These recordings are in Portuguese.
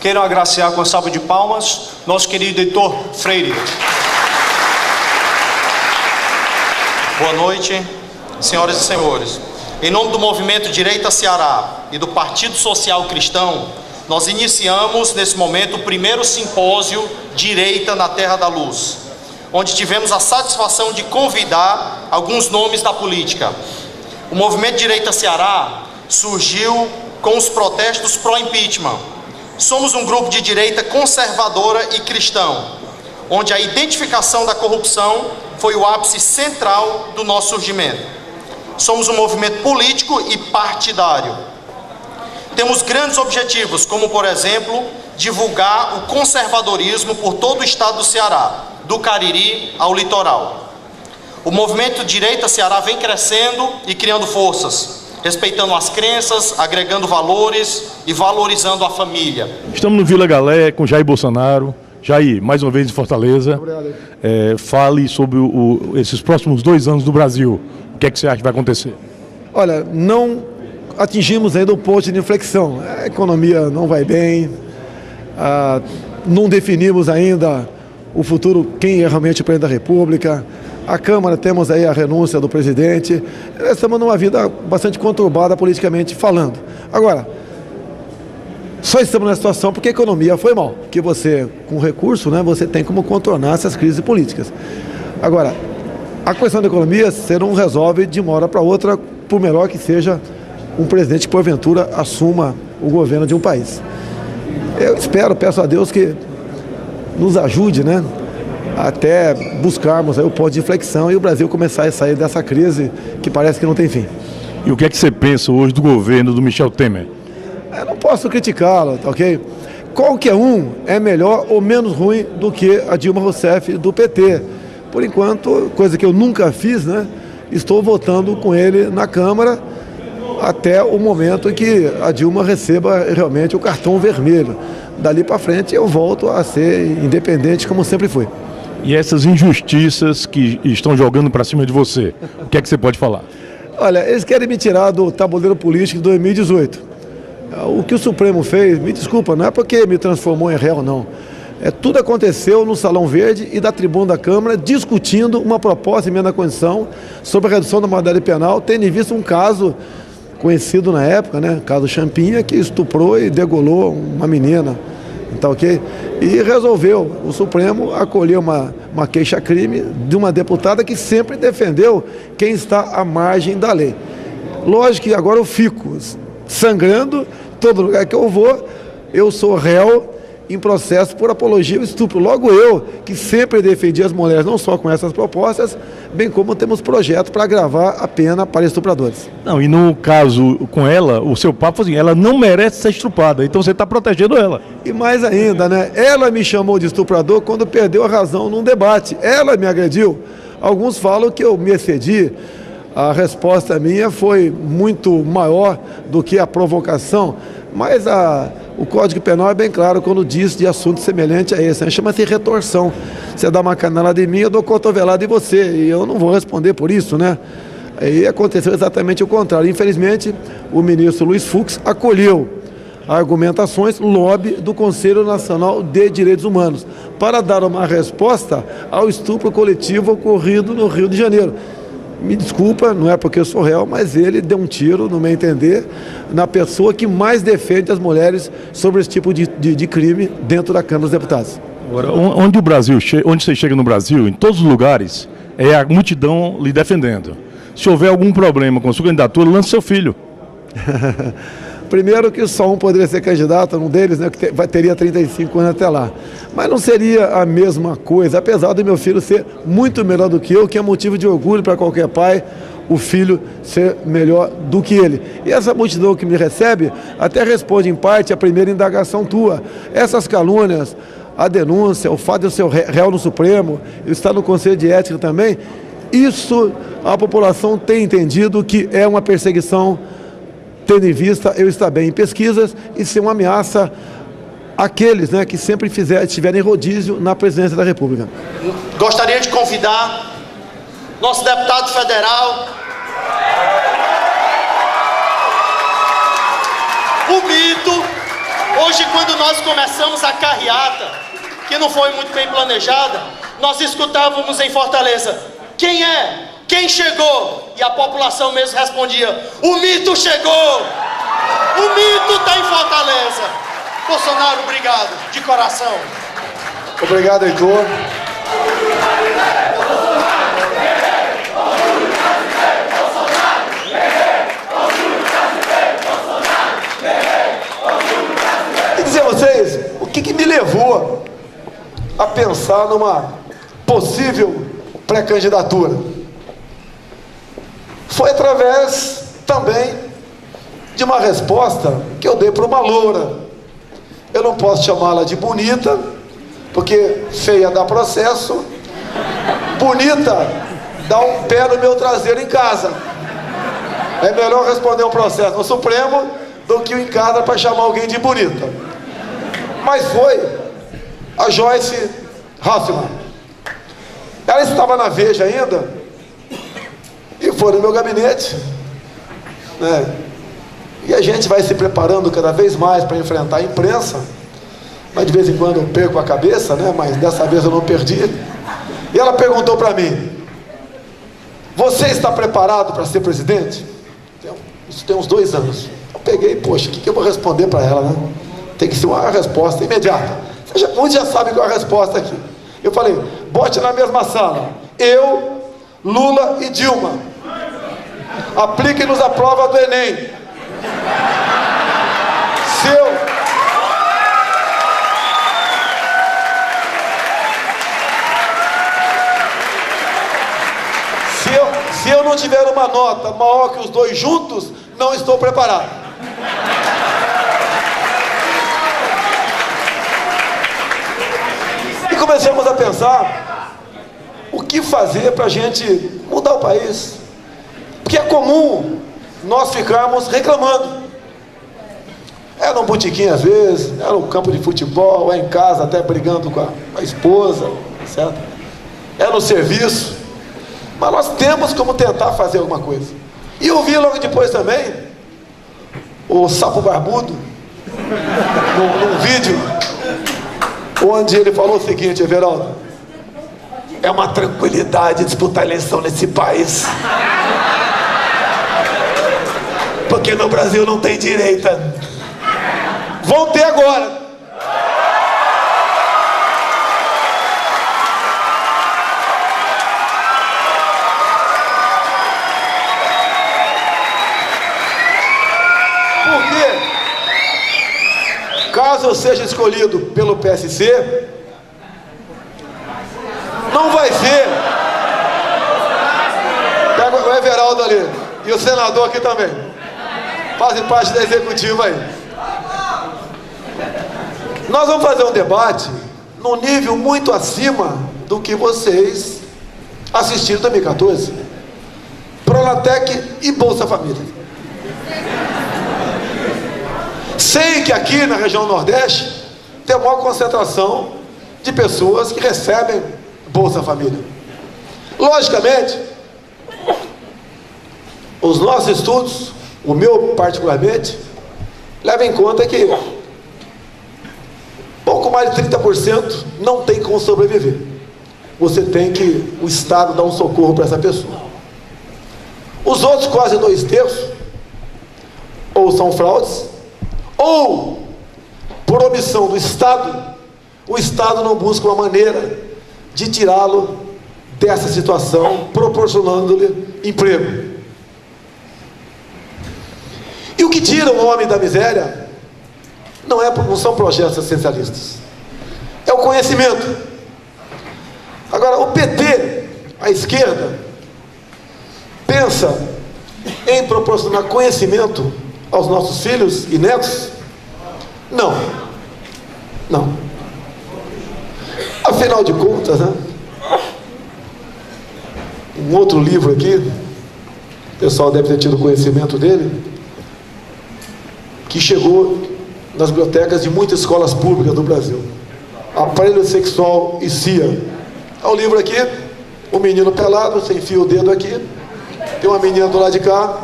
Queiram agraciar com a salva de palmas nosso querido Heitor Freire. Boa noite, senhoras e senhores. Em nome do Movimento Direita Ceará e do Partido Social Cristão, nós iniciamos nesse momento o primeiro simpósio Direita na Terra da Luz, onde tivemos a satisfação de convidar alguns nomes da política. O Movimento Direita Ceará surgiu com os protestos pró-impeachment. Somos um grupo de direita conservadora e cristão, onde a identificação da corrupção foi o ápice central do nosso surgimento. Somos um movimento político e partidário. Temos grandes objetivos, como, por exemplo, divulgar o conservadorismo por todo o estado do Ceará, do Cariri ao litoral. O movimento Direita Ceará vem crescendo e criando forças, respeitando as crenças, agregando valores e valorizando a família. Estamos no Vila Galé com Jair Bolsonaro. Jair, mais uma vez em Fortaleza. Fale sobre esses próximos 2 anos do Brasil. O que é que você acha que vai acontecer? Olha, não atingimos ainda o ponto de inflexão. A economia não vai bem, não definimos ainda o futuro, quem é realmente o presidente da República. A Câmara, temos aí a renúncia do presidente. Estamos numa vida bastante conturbada politicamente falando. Agora, só estamos nessa situação porque a economia foi mal. Porque você, com recurso, né, você tem como contornar essas crises políticas. Agora, a questão da economia você não resolve de uma hora para outra, por melhor que seja um presidente que porventura assuma o governo de um país. Eu espero, peço a Deus que nos ajude, né, até buscarmos aí o ponto de inflexão e o Brasil começar a sair dessa crise que parece que não tem fim. E o que é que você pensa hoje do governo do Michel Temer? Eu não posso criticá-lo, tá ok? Qualquer um é melhor ou menos ruim do que a Dilma Rousseff do PT. Por enquanto, coisa que eu nunca fiz, né? Estou votando com ele na Câmara até o momento em que a Dilma receba realmente o cartão vermelho. Dali para frente eu volto a ser independente como sempre fui. E essas injustiças que estão jogando para cima de você, o que é que você pode falar? Olha, eles querem me tirar do tabuleiro político de 2018. O que o Supremo fez, me desculpa, não é porque me transformou em réu, não. Tudo aconteceu no Salão Verde e da tribuna da Câmara, discutindo uma proposta de emenda à Constituição sobre a redução da maioridade penal, tendo em vista um caso conhecido na época, né, caso Champinha, que estuprou e degolou uma menina. Tá, ok? E resolveu, o Supremo acolheu uma queixa-crime de uma deputada que sempre defendeu quem está à margem da lei. Lógico que agora eu fico sangrando, todo lugar que eu vou, eu sou réu em processo por apologia ao estupro. Logo eu, que sempre defendi as mulheres, não só com essas propostas, bem como temos projetos para agravar a pena para estupradores. Não, e no caso com ela, o seu papo foi assim, ela não merece ser estuprada, então você está protegendo ela. E mais ainda, né? Ela me chamou de estuprador quando perdeu a razão num debate. Ela me agrediu. Alguns falam que eu me excedi. A resposta minha foi muito maior do que a provocação, mas o Código Penal é bem claro quando diz de assunto semelhante a esse. Chama-se retorção. Você dá uma canelada em mim, eu dou cotovelada em você, e eu não vou responder por isso, né? Aí aconteceu exatamente o contrário. Infelizmente, o ministro Luiz Fux acolheu argumentações lobby do Conselho Nacional de Direitos Humanos para dar uma resposta ao estupro coletivo ocorrido no Rio de Janeiro. Me desculpa, não é porque eu sou réu, mas ele deu um tiro, no meu entender, na pessoa que mais defende as mulheres sobre esse tipo de crime dentro da Câmara dos Deputados. Agora, onde você chega no Brasil, em todos os lugares, é a multidão lhe defendendo. Se houver algum problema com a sua candidatura, lance seu filho. Primeiro que só um poderia ser candidato, um deles, né, que teria 35 anos até lá. Mas não seria a mesma coisa, apesar do meu filho ser muito melhor do que eu, que é motivo de orgulho para qualquer pai, o filho ser melhor do que ele. E essa multidão que me recebe até responde em parte a primeira indagação tua. Essas calúnias, a denúncia, o fato de eu ser réu no Supremo, eu estar no Conselho de Ética também, isso a população tem entendido que é uma perseguição, tendo em vista eu estar bem em pesquisas e ser uma ameaça àqueles, né, que sempre estiverem em rodízio na presidência da República. Gostaria de convidar nosso deputado federal, o mito, o Hoje, quando nós começamos a carreata, que não foi muito bem planejada, nós escutávamos em Fortaleza: quem é? Quem chegou? E a população mesmo respondia: o mito chegou! O mito está em Fortaleza! Bolsonaro, obrigado, de coração. Obrigado, Heitor. E dizer a vocês, o que me levou a pensar numa possível pré-candidatura? Foi através também de uma resposta que eu dei para uma loura. Eu não posso chamá-la de bonita, porque feia dá processo, bonita dá um pé no meu traseiro em casa. É melhor responder um processo no Supremo do que em casa para chamar alguém de bonita. Mas foi a Joyce Hasselmann. Ela estava na Veja ainda e foi no meu gabinete, né? E a gente vai se preparando cada vez mais para enfrentar a imprensa, mas de vez em quando eu perco a cabeça, né? Mas dessa vez eu não perdi. E ela perguntou para mim: você está preparado para ser presidente? Isso tem uns 2 anos. Eu peguei, poxa, o que eu vou responder para ela, né? Tem que ser uma resposta imediata. Muitos já sabem qual é a resposta aqui. Eu falei: bote na mesma sala eu, Lula e Dilma. Aplique-nos a prova do Enem. Se eu não tiver uma nota maior que os 2 juntos, não estou preparado. E começamos a pensar o que fazer para a gente mudar o país. Porque é comum nós ficarmos reclamando. É num botequim às vezes, é no campo de futebol, é em casa até brigando com a esposa, certo? É no serviço. Mas nós temos como tentar fazer alguma coisa. E eu vi logo depois também o Sapo Barbudo num vídeo onde ele falou o seguinte: Everaldo, é uma tranquilidade disputar a eleição nesse país, porque no Brasil não tem direita. Vão ter agora. Porque caso eu seja escolhido pelo PSC, não vai ser. Pega o Everaldo ali e o senador aqui também, fazem parte da executiva aí. Nós vamos fazer um debate num nível muito acima do que vocês assistiram em 2014. Pronatec e Bolsa Família. Sei que aqui na região Nordeste tem a maior concentração de pessoas que recebem Bolsa Família. Logicamente, os nossos estudos, o meu particularmente, leva em conta que pouco mais de 30% não tem como sobreviver. Você tem que, o Estado dar um socorro para essa pessoa. Os outros quase 2/3 ou são fraudes, ou por omissão do Estado, o Estado não busca uma maneira de tirá-lo dessa situação, proporcionando-lhe emprego. E o que tira o homem da miséria não são projetos essencialistas, é o conhecimento. Agora, o PT, a esquerda, pensa em proporcionar conhecimento aos nossos filhos e netos? Não. Afinal de contas, né? Um outro livro aqui, o pessoal deve ter tido conhecimento dele, que chegou nas bibliotecas de muitas escolas públicas do Brasil. Aparelho Sexual e CIA. Há um livro aqui, um menino pelado, você enfia o dedo aqui, tem uma menina do lado de cá,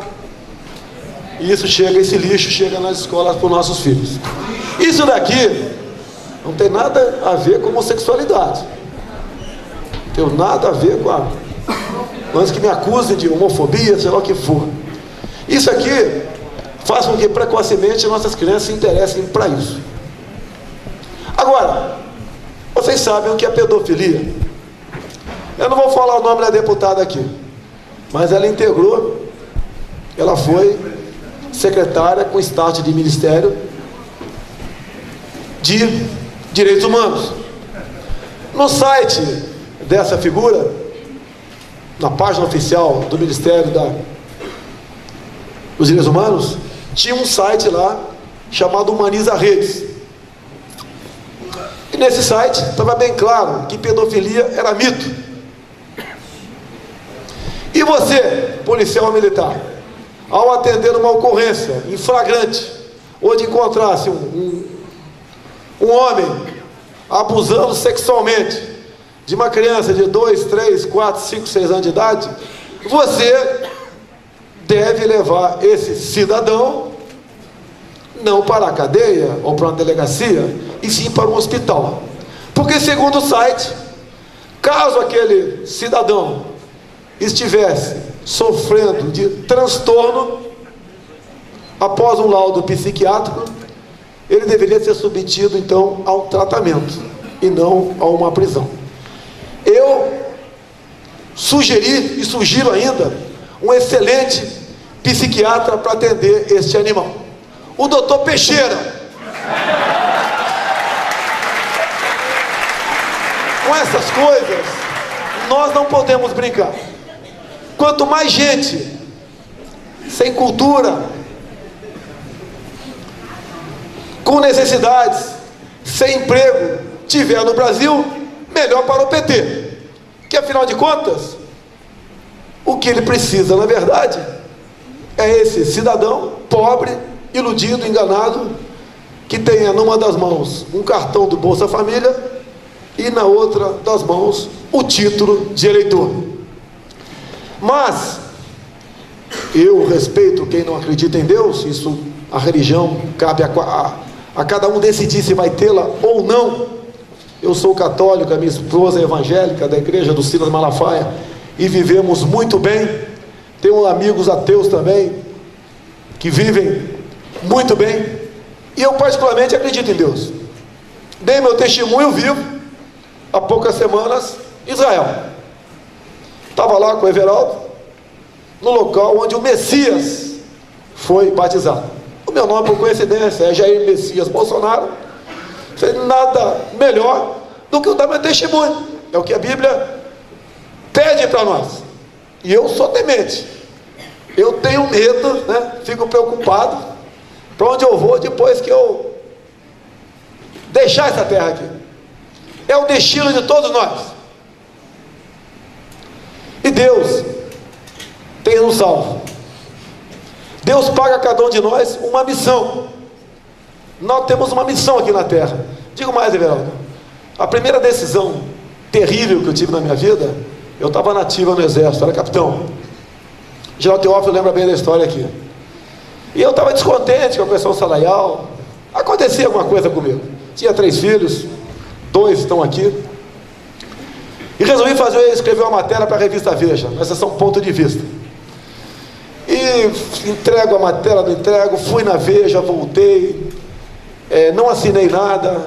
e esse lixo chega nas escolas para os nossos filhos. Isso daqui não tem nada a ver com homossexualidade. Não tem nada a ver com antes que me acusem de homofobia, sei lá o que for. Isso aqui faz com que precocemente nossas crianças se interessem para isso. Agora, vocês sabem o que é pedofilia? Eu não vou falar o nome da deputada aqui, mas ela integrou, ela foi secretária com status de Ministério de Direitos Humanos. No site dessa figura, na página oficial do Ministério dos Direitos Humanos, tinha um site lá chamado Humaniza Redes. E nesse site estava bem claro que pedofilia era mito. E você, policial militar, ao atender uma ocorrência em flagrante, onde encontrasse um homem abusando sexualmente de uma criança de 2, 3, 4, 5, 6 anos de idade, você deve levar esse cidadão não para a cadeia ou para uma delegacia, e sim para um hospital. Porque, segundo o site, caso aquele cidadão estivesse sofrendo de transtorno, após um laudo psiquiátrico, ele deveria ser submetido então a um tratamento e não a uma prisão. Eu sugeri e sugiro ainda um excelente psiquiatra para atender este animal, o Dr. Peixeira. Com essas coisas nós não podemos brincar. Quanto mais gente sem cultura, com necessidades, sem emprego tiver no Brasil, melhor para o PT. Que afinal de contas, o que ele precisa, na verdade, é esse cidadão pobre, iludido, enganado, que tenha numa das mãos um cartão do Bolsa Família e na outra das mãos o título de eleitor. Mas eu respeito quem não acredita em Deus. Isso, a religião, cabe a cada um decidir se vai tê-la ou não. Eu sou católico, a minha esposa é evangélica, da igreja do Silas Malafaia, e vivemos muito bem. Tenho amigos ateus também, que vivem muito bem, e eu particularmente acredito em Deus. Dei meu testemunho vivo, há poucas semanas, em Israel. Estava lá com o Everaldo, no local onde o Messias foi batizado. O meu nome, por coincidência, é Jair Messias Bolsonaro. Fez nada melhor do que eu dar meu testemunho. É o que a Bíblia pede para nós. E eu sou temente. Eu tenho medo, né? Fico preocupado para onde eu vou depois que eu deixar essa terra aqui. É o destino de todos nós. E Deus tem nos salvo. Deus paga a cada um de nós uma missão. Nós temos uma missão aqui na terra. Digo mais, Everaldo, a primeira decisão terrível que eu tive na minha vida, eu estava na ativa no exército, era capitão. Geraldo Teófilo lembra bem da história aqui. E eu estava descontente com a questão salarial. Acontecia alguma coisa comigo. Tinha 3 filhos, 2 estão aqui. E resolvi escrever uma matéria para a revista Veja, na seção Ponto de Vista. E entrego a matéria, não entrego, fui na Veja, voltei, não assinei nada.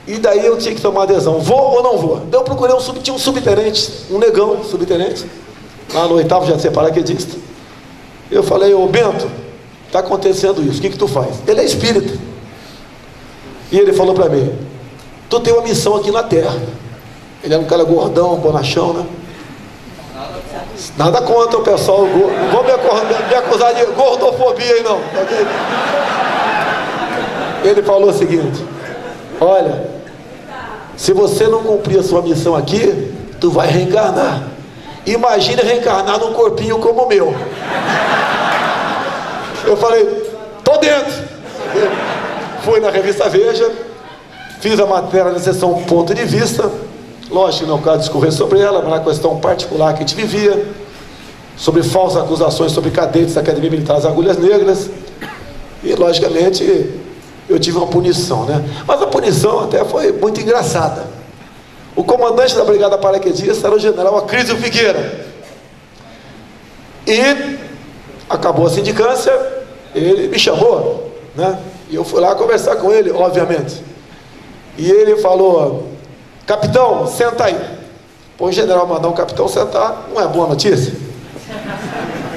E daí eu tinha que tomar adesão, vou ou não vou? Daí eu procurei tinha um subtenente, um negão, subtenente, lá no 8º já de ser paraquedista. Eu falei: ô Bento, está acontecendo isso, o que tu faz? Ele é espírita. E ele falou para mim: tu tem uma missão aqui na terra. Ele era um cara gordão, bonachão, né? Nada contra o pessoal, não vão me acusar de gordofobia aí não. Ele falou o seguinte: olha, se você não cumprir a sua missão aqui, tu vai reencarnar. Imagina reencarnar num corpinho como o meu. Eu falei: tô dentro. Fui na revista Veja, fiz a matéria na seção Ponto de Vista. Lógico que não é o caso de discorrer sobre ela, mas na questão particular que a gente vivia, sobre falsas acusações sobre cadetes da Academia Militar das Agulhas Negras. E logicamente eu tive uma punição, né? Mas a punição até foi muito engraçada. O comandante da Brigada Paraquedista era o general Acrísio Figueira. E acabou a sindicância, ele me chamou, né? E eu fui lá conversar com ele, obviamente. E ele falou: capitão, senta aí. Pô, o general mandar um capitão sentar não é boa notícia.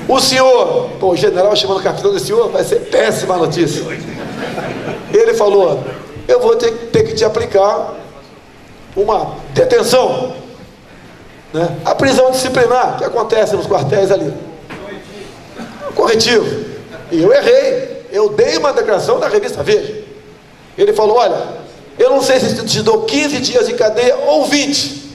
O senhor, pô, o general chamando o capitão de senhor, vai ser péssima notícia. Ele falou: eu vou ter que te aplicar uma detenção, né? A prisão disciplinar que acontece nos quartéis ali, corretivo. E eu errei, eu dei uma declaração na revista Veja. Ele falou: olha, eu não sei se te dou 15 dias de cadeia ou 20.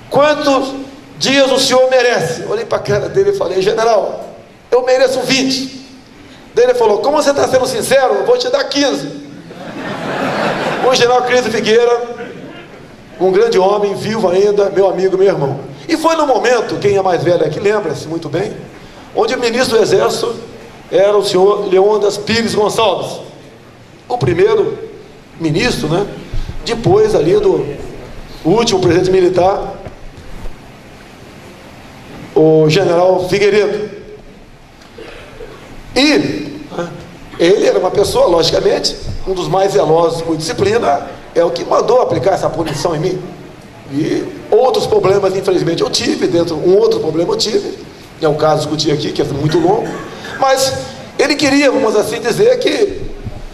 Quantos dias o senhor merece? Olhei para a cara dele e falei: general, eu mereço 20. Daí ele falou: como você está sendo sincero, eu vou te dar 15. O general Acrísio Figueira, um grande homem, vivo ainda, meu amigo, meu irmão. E foi no momento, quem é mais velho aqui lembra-se muito bem, onde o ministro do Exército era o senhor Leônidas Pires Gonçalves, o primeiro ministro, né? Depois ali do último presidente militar, o general Figueiredo. E ele era uma pessoa, logicamente, um dos mais velozes por disciplina, é o que mandou aplicar essa punição em mim. E outros problemas, infelizmente, eu tive, um outro problema eu tive, é um caso discutir aqui, que é muito longo, mas ele queria, vamos assim dizer, que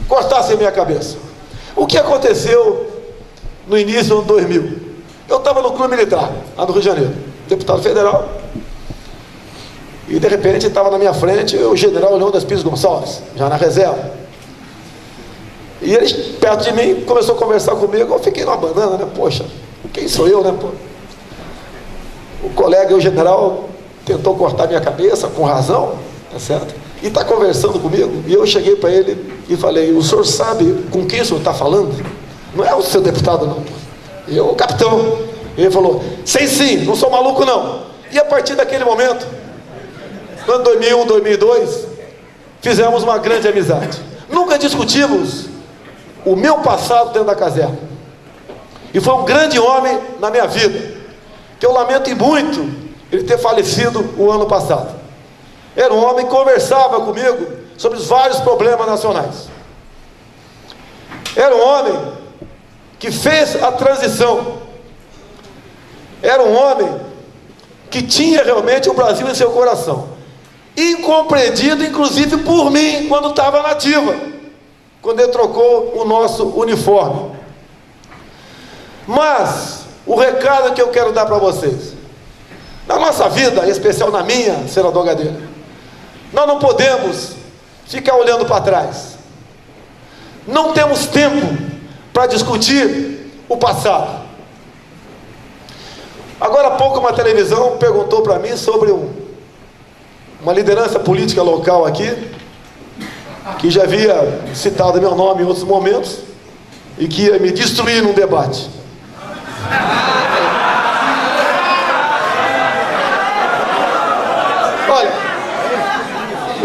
cortasse a minha cabeça. O que aconteceu no início do ano 2000? Eu estava no Clube Militar, lá no Rio de Janeiro, deputado federal, e de repente estava na minha frente o general Leônidas Pires Gonçalves, já na reserva. E ele, perto de mim, começou a conversar comigo. Eu fiquei numa banana, né? Poxa, quem sou eu, né? Pô? O colega, o general, tentou cortar minha cabeça, com razão, tá certo? E está conversando comigo. E eu cheguei para ele e falei: o senhor sabe com quem o senhor está falando? Não é o seu deputado, não. Eu, o capitão. Ele falou: sei sim, não sou maluco, não. E a partir daquele momento, no ano 2001, 2002, fizemos uma grande amizade. Nunca discutimos o meu passado dentro da caserna. E foi um grande homem na minha vida, que eu lamento muito ele ter falecido o ano passado. Era um homem que conversava comigo sobre os vários problemas nacionais. Era um homem que fez a transição. Era um homem que tinha realmente o Brasil em seu coração. Incompreendido, inclusive, por mim, quando estava na ativa, quando ele trocou o nosso uniforme. Mas o recado que eu quero dar para vocês: na nossa vida, em especial na minha, senador Gadelha, nós não podemos ficar olhando para trás. Não temos tempo para discutir o passado. Agora há pouco uma televisão perguntou para mim sobre uma liderança política local aqui, que já havia citado meu nome em outros momentos e que ia me destruir num debate. Olha,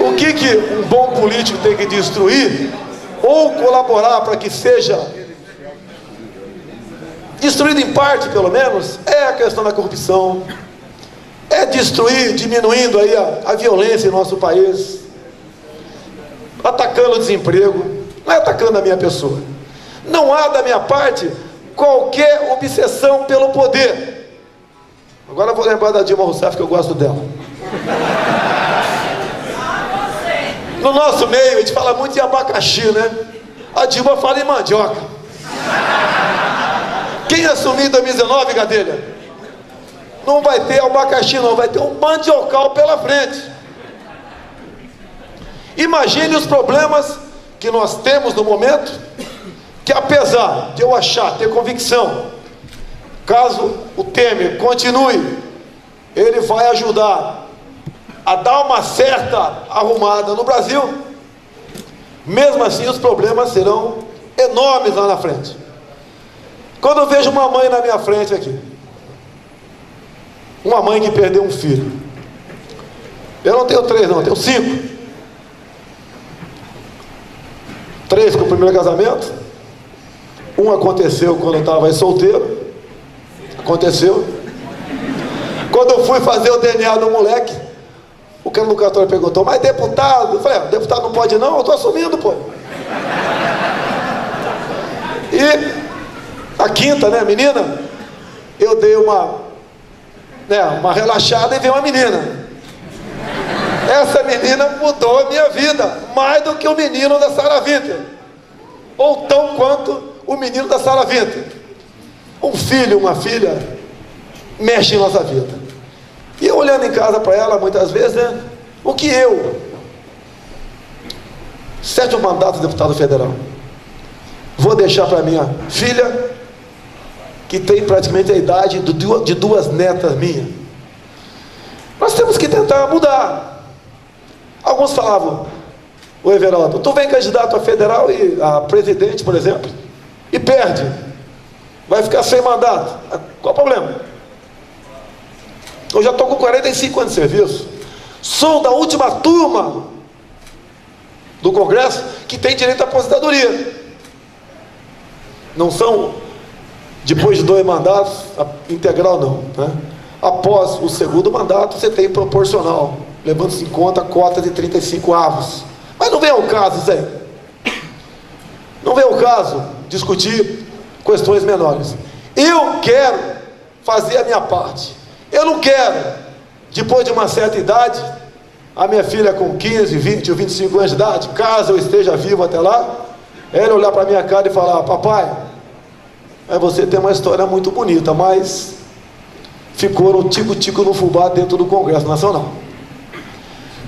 o que um bom político tem que destruir ou colaborar para que seja destruído em parte, pelo menos, é a questão da corrupção, é destruir, diminuindo aí a violência em nosso país, atacando o desemprego, não é atacando a minha pessoa. Não há da minha parte qualquer obsessão pelo poder. Agora eu vou lembrar da Dilma Rousseff, que eu gosto dela. No nosso meio a gente fala muito em abacaxi, né? A Dilma fala em mandioca. Quem assumir em 2019, Gadelha, não vai ter abacaxi não, vai ter um mandiocal pela frente. Imagine os problemas que nós temos no momento, que apesar de eu achar, ter convicção, caso o Temer continue, ele vai ajudar a dar uma certa arrumada no Brasil, mesmo assim os problemas serão enormes lá na frente. Quando eu vejo uma mãe na minha frente aqui, uma mãe que perdeu um filho, eu não tenho 3 não, eu tenho 5, 3 com o primeiro casamento. Um aconteceu quando eu estava solteiro. Aconteceu. Quando eu fui fazer o DNA do moleque, o cara do cartório perguntou: mas deputado? Eu falei: deputado não pode não, eu estou assumindo, pô. E a quinta, né, menina, eu dei uma relaxada e veio uma menina. Essa menina mudou a minha vida, mais do que o menino da Sarah Winter, ou tão quanto o menino da Sarah Winter. Um filho, uma filha, mexe em nossa vida. E eu olhando em casa para ela, muitas vezes, né, o que eu, 7º mandato de deputado federal, vou deixar para minha filha, que tem praticamente a idade de 2 netas minhas. Nós temos que tentar mudar. Alguns falavam: ô Everaldo, tu vem candidato a federal e a presidente, por exemplo, e perde, vai ficar sem mandato. Qual o problema? Eu já estou com 45 anos de serviço, sou da última turma do Congresso que tem direito à aposentadoria. Não são depois de 2 mandatos integral, não, né? Após o 2º mandato você tem proporcional, levando-se em conta a cota de 35 avos. Mas não vem ao caso isso aí. Não vem ao caso discutir questões menores. Eu quero fazer a minha parte. Eu não quero, depois de uma certa idade, a minha filha com 15, 20 ou 25 anos de idade, caso eu esteja vivo até lá, ela olhar para a minha cara e falar: papai, você tem uma história muito bonita, mas ficou no tico-tico no fubá dentro do Congresso Nacional.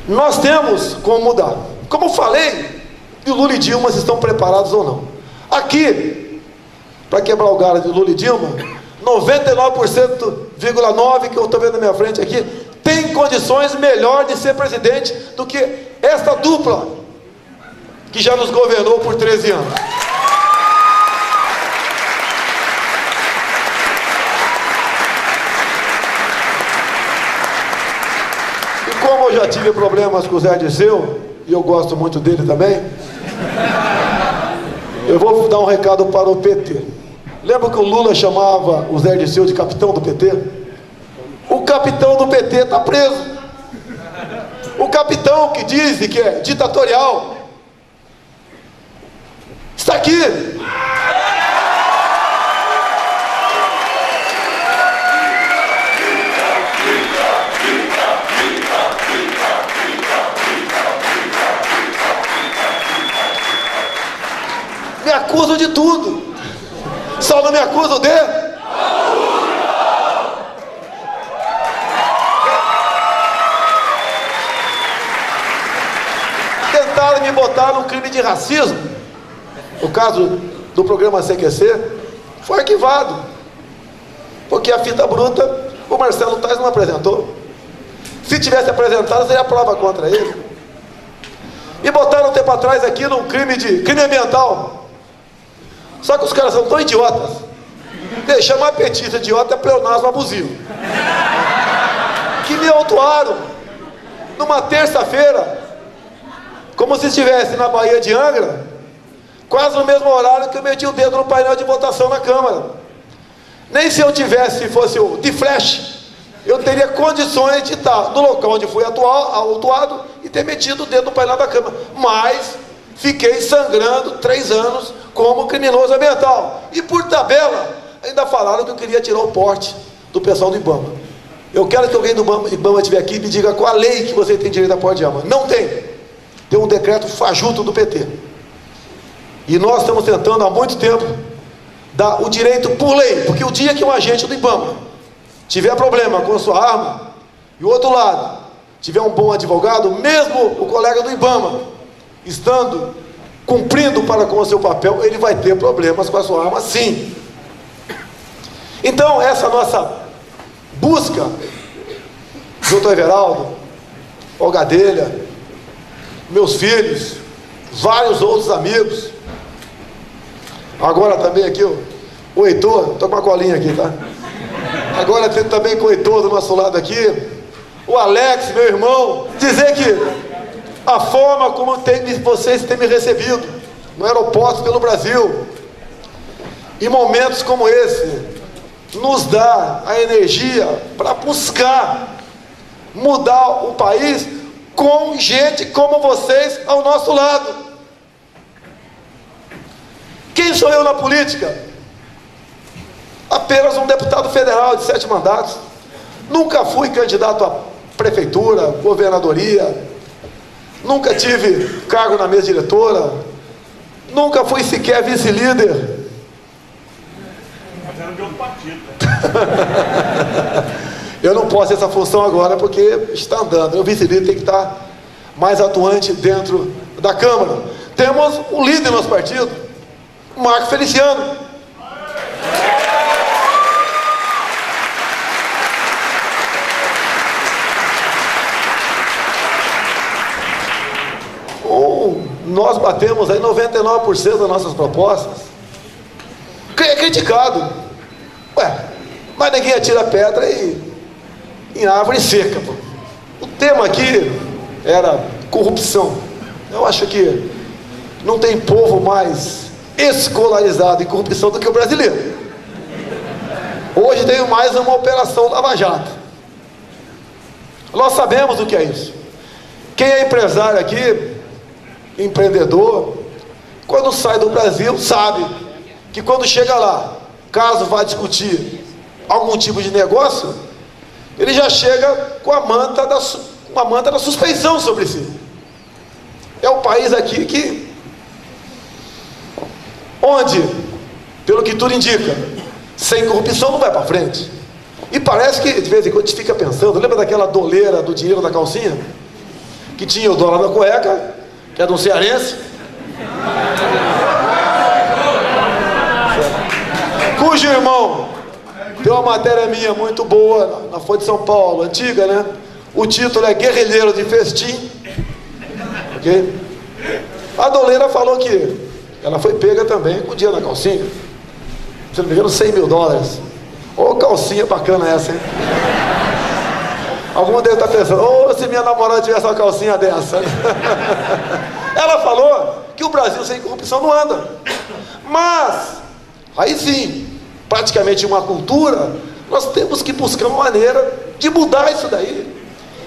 Nós temos como mudar. Como eu falei, e Lula e Dilma estão preparados ou não. Aqui, para quebrar o galho de Lula e Dilma, 99,9% que eu estou vendo na minha frente aqui, tem condições melhor de ser presidente do que esta dupla que já nos governou por 13 anos. E como eu já tive problemas com o Zé Dirceu, e eu gosto muito dele também, eu vou dar um recado para o PT. Lembra que o Lula chamava o Zé Dirceu de capitão do PT? O capitão do PT está preso. O capitão que diz que é ditatorial está aqui. Me acusam de tudo. Só não me acusam de... Tentaram me botar num crime de racismo. O caso do programa CQC foi arquivado, porque a fita bruta o Marcelo Tais não apresentou. Se tivesse apresentado, seria prova contra ele. Me botaram um tempo atrás aqui num crime ambiental. Só que os caras são tão idiotas. Chamar petista idiota é pleonasmo abusivo. Que me autuaram numa terça-feira, como se estivesse na Baía de Angra, quase no mesmo horário que eu meti o dedo no painel de votação na Câmara. Nem se eu tivesse, se fosse o de flash, eu teria condições de estar no local onde fui autuado e ter metido o dedo no painel da Câmara. Mas fiquei sangrando 3 anos como criminoso ambiental. E por tabela, ainda falaram que eu queria tirar o porte do pessoal do IBAMA. Eu quero que alguém do IBAMA estiver aqui e me diga qual a lei que você tem direito a porte de arma. Não tem. Tem um decreto fajuto do PT. E nós estamos tentando há muito tempo dar o direito por lei. Porque o dia que um agente do IBAMA tiver problema com a sua arma, e o outro lado tiver um bom advogado, mesmo o colega do IBAMA estando cumprindo para com o seu papel, ele vai ter problemas com a sua arma, sim. Então, essa nossa busca, doutor Everaldo, o Gadelha, meus filhos, vários outros amigos, agora também aqui o Heitor, estou com uma colinha aqui, tá? Agora tem também com o Heitor do nosso lado aqui, o Alex, meu irmão, dizer que a forma como vocês têm me recebido, no aeroporto pelo Brasil. E momentos como esse nos dá a energia para buscar mudar o país com gente como vocês ao nosso lado. Quem sou eu na política? Apenas um deputado federal de 7 mandatos. Nunca fui candidato a prefeitura, governadoria, nunca tive cargo na mesa diretora, nunca fui sequer vice-líder. Mas era de outro partido. Eu não posso ter essa função agora porque está andando. O vice-líder tem que estar mais atuante dentro da Câmara. Temos o líder do nosso partido, o Marco Feliciano. Nós batemos aí 99% das nossas propostas. É criticado. Mas ninguém atira pedra em árvore seca. Pô. O tema aqui era corrupção. Eu acho que não tem povo mais escolarizado em corrupção do que o brasileiro. Hoje tem mais uma operação Lava Jato. Nós sabemos o que é isso. Quem é empresário aqui, empreendedor, quando sai do Brasil, sabe que quando chega lá, caso vá discutir algum tipo de negócio, ele já chega com a manta da suspeição sobre si. É um país aqui que, onde, pelo que tudo indica, sem corrupção não vai para frente. E parece que de vez em quando a gente fica pensando, lembra daquela doleira do dinheiro na calcinha? Que tinha o dólar na cueca, que é de um cearense, cujo irmão tem uma matéria minha muito boa na Folha de São Paulo, antiga, né? O título é Guerrilheiro de Festim. Ok? A doleira falou que ela foi pega também com o dinheiro na calcinha. Se não me engano, 100 mil dólares. Ô, calcinha bacana essa, hein? Algum deles está pensando, se minha namorada tivesse uma calcinha dessa. Ela falou que o Brasil sem corrupção não anda. Mas, aí sim, praticamente uma cultura, nós temos que buscar uma maneira de mudar isso daí.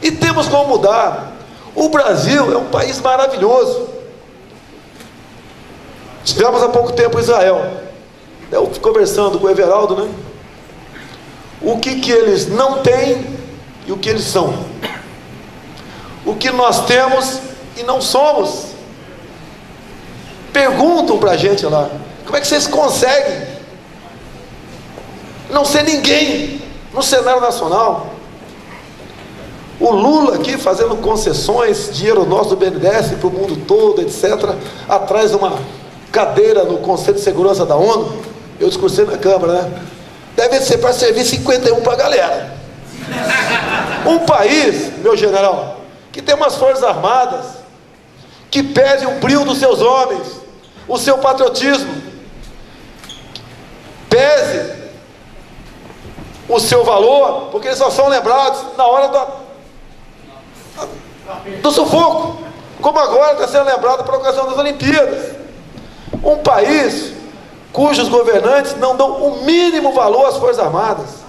E temos como mudar. O Brasil é um país maravilhoso. Estivemos há pouco tempo em Israel. Eu conversando com o Everaldo, né? O que eles não têm e o que eles são. O que nós temos e não somos. Perguntam pra gente lá, como é que vocês conseguem não ser ninguém no cenário nacional? O Lula aqui fazendo concessões, dinheiro nosso do BNDES para o mundo todo, etc., atrás de uma cadeira no Conselho de Segurança da ONU. Eu discursei na Câmara, né? Deve ser para servir 51 para a galera. Um país, meu general, que tem umas forças armadas que pese o brilho dos seus homens, o seu patriotismo, pese o seu valor, porque eles só são lembrados na hora do sufoco, como agora está sendo lembrado para a ocasião das Olimpíadas. Um país cujos governantes não dão o mínimo valor às Forças Armadas.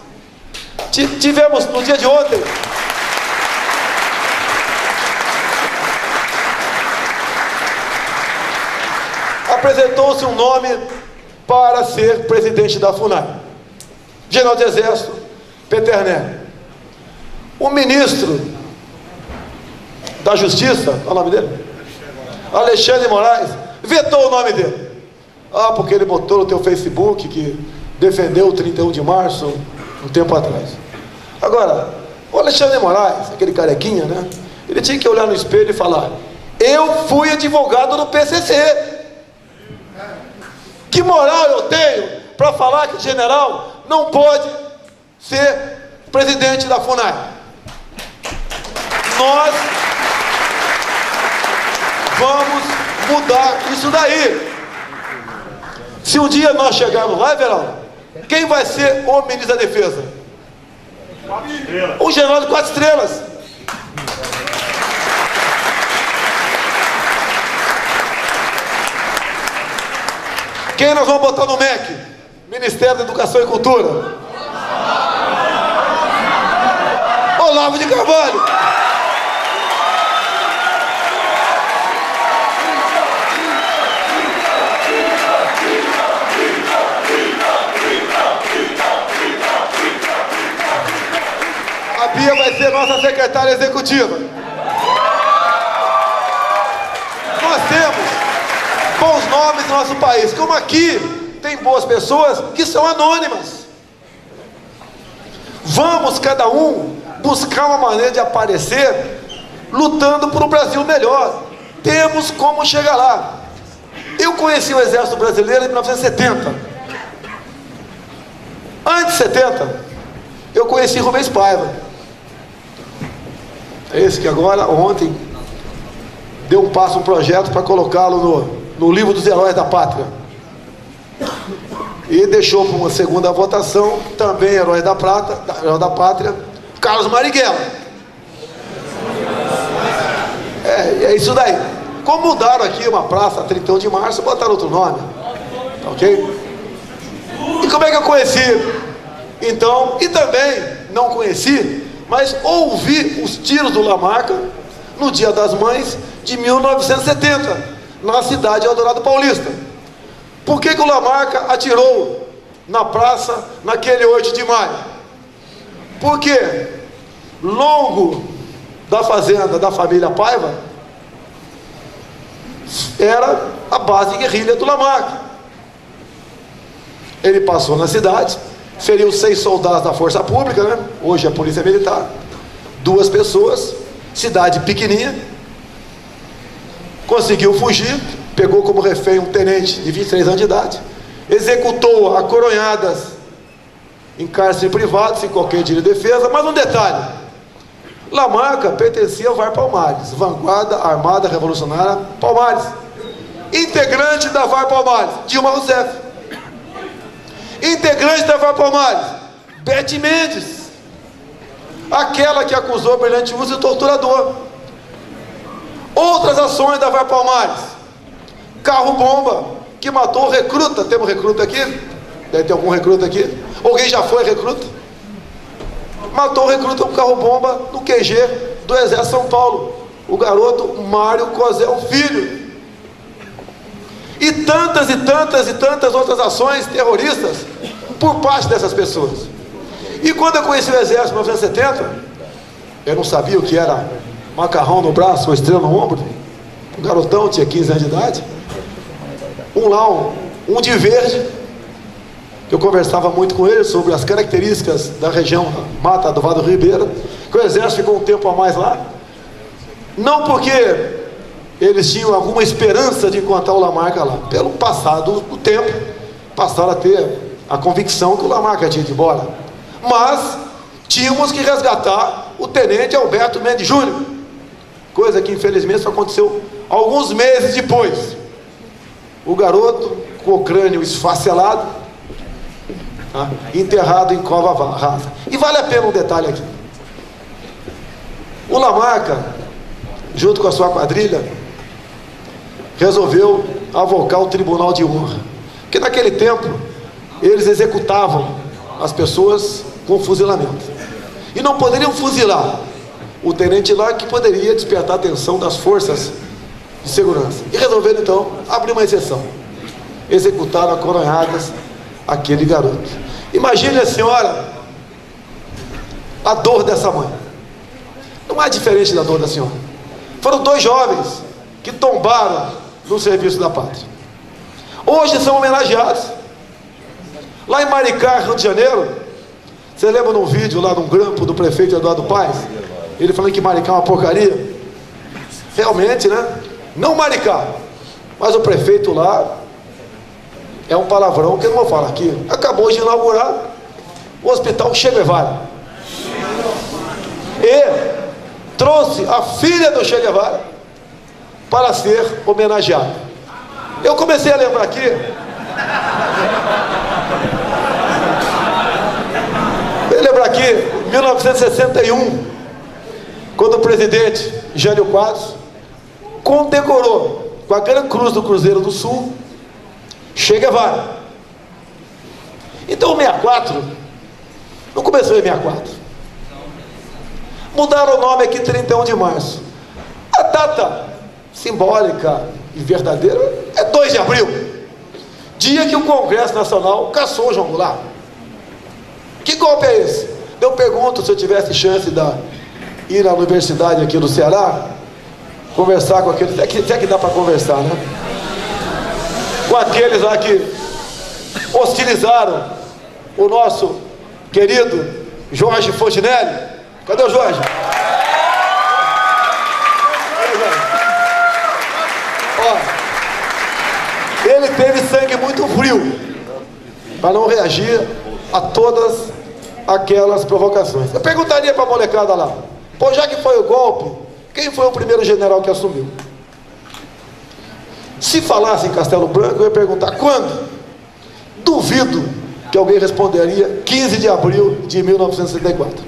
Tivemos no dia de ontem apresentou-se um nome para ser presidente da FUNAI, general de exército Peterné. O ministro da Justiça, qual é o nome dele? Alexandre de Moraes, vetou o nome dele. Porque ele botou no teu Facebook que defendeu o 31 de março um tempo atrás. Agora, o Alexandre de Moraes, aquele carequinha, né? Ele tinha que olhar no espelho e falar: eu fui advogado do PCC. Que moral eu tenho para falar que o general não pode ser presidente da FUNAI? Nós vamos mudar isso daí. Se um dia nós chegarmos lá, Everaldo, quem vai ser o ministro da Defesa? O general de 4 estrelas. Quem nós vamos botar no MEC? Ministério da Educação e Cultura. Olavo de Carvalho. A Bia vai ser nossa secretária executiva. Nós temos bons nomes no nosso país, como aqui tem boas pessoas que são anônimas. Vamos cada um buscar uma maneira de aparecer lutando por um Brasil melhor. Temos como chegar lá. Eu conheci o Exército Brasileiro em 1970. Antes de 70, eu conheci Rubens Paiva. Esse que agora, ontem, deu um passo, um projeto para colocá-lo no livro dos heróis da pátria. E deixou para uma segunda votação, também herói da pátria, Carlos Marighella. É isso daí. Como mudaram aqui uma praça, 31 de março, botaram outro nome. Ok? E como é que eu conheci? Então, e também não conheci, mas ouvi os tiros do Lamarca no Dia das Mães de 1970, na cidade de Eldorado Paulista. Por que o Lamarca atirou na praça naquele 8 de maio? Porque longo da fazenda da família Paiva era a base de guerrilha do Lamarca. Ele passou na cidade, feriu 6 soldados da Força Pública, né? Hoje é a Polícia Militar, 2 pessoas, cidade pequenininha, conseguiu fugir, pegou como refém um tenente de 23 anos de idade, executou a coronhadas em cárcere privado, sem qualquer direito de defesa. Mas um detalhe: Lamarca pertencia ao VAR Palmares, Vanguarda Armada Revolucionária Palmares, integrante da VAR Palmares, Dilma Rousseff, integrante da VAR Palmares, Bete Mendes, aquela que acusou Brilhante Uso de torturador. Outras ações da VAR Palmares: carro-bomba, que matou o recruta. Temos recruta aqui? Deve ter algum recruta aqui. Alguém já foi recruta? Matou o recruta com carro-bomba no QG do Exército de São Paulo, o garoto Mário Cosel Filho. E tantas outras ações terroristas por parte dessas pessoas. E quando eu conheci o Exército em 1970, eu não sabia o que era macarrão no braço ou estrela no ombro. Um garotão, tinha 15 anos de idade. Um de verde. Eu conversava muito com ele sobre as características da região Mata do Vale do Ribeira, que o Exército ficou um tempo a mais lá, não porque eles tinham alguma esperança de encontrar o Lamarca lá. Pelo passado do tempo, passaram a ter a convicção que o Lamarca tinha ido embora. Mas tínhamos que resgatar o tenente Alberto Mendes Júnior, coisa que infelizmente só aconteceu alguns meses depois. O garoto com o crânio esfacelado, enterrado em cova rasa. E vale a pena um detalhe aqui: o Lamarca, junto com a sua quadrilha, resolveu avocar o Tribunal de Honra, porque naquele tempo eles executavam as pessoas com fuzilamento, e não poderiam fuzilar o tenente lá, que poderia despertar a atenção das forças de segurança. E resolveram então abrir uma exceção. Executaram a coronhadas aquele garoto. Imagine a senhora a dor dessa mãe. Não é diferente da dor da senhora. Foram 2 jovens que tombaram no serviço da pátria. Hoje são homenageados. Lá em Maricá, Rio de Janeiro, você lembra num vídeo lá, num grampo do prefeito Eduardo Paes, ele falando que Maricá é uma porcaria? Realmente, né? Não Maricá, mas o prefeito lá é um palavrão que eu não vou falar aqui. Acabou de inaugurar o Hospital Che Guevara e trouxe a filha do Che Guevara para ser homenageada. Eu comecei a lembrar aqui em 1961, quando o presidente Jânio Quadros condecorou com a Gran Cruz do Cruzeiro do Sul Che Guevara. Então o 64 não começou em 64. Mudaram o nome aqui 31 de março. A data simbólica e verdadeira é 2 de abril, dia que o Congresso Nacional caçou o João Goulart. Que golpe é esse? Eu pergunto, se eu tivesse chance de ir à universidade aqui do Ceará, conversar com aqueles, até que dá para conversar, né? Com aqueles lá que hostilizaram o nosso querido Jorge Fontinelli. Cadê o Jorge? Ó, ele teve sangue muito frio para não reagir a todas aquelas provocações. Eu perguntaria para a molecada lá, pô, já que foi o golpe, quem foi o primeiro general que assumiu? Se falasse em Castelo Branco, eu ia perguntar quando? Duvido que alguém responderia 15 de abril de 1964.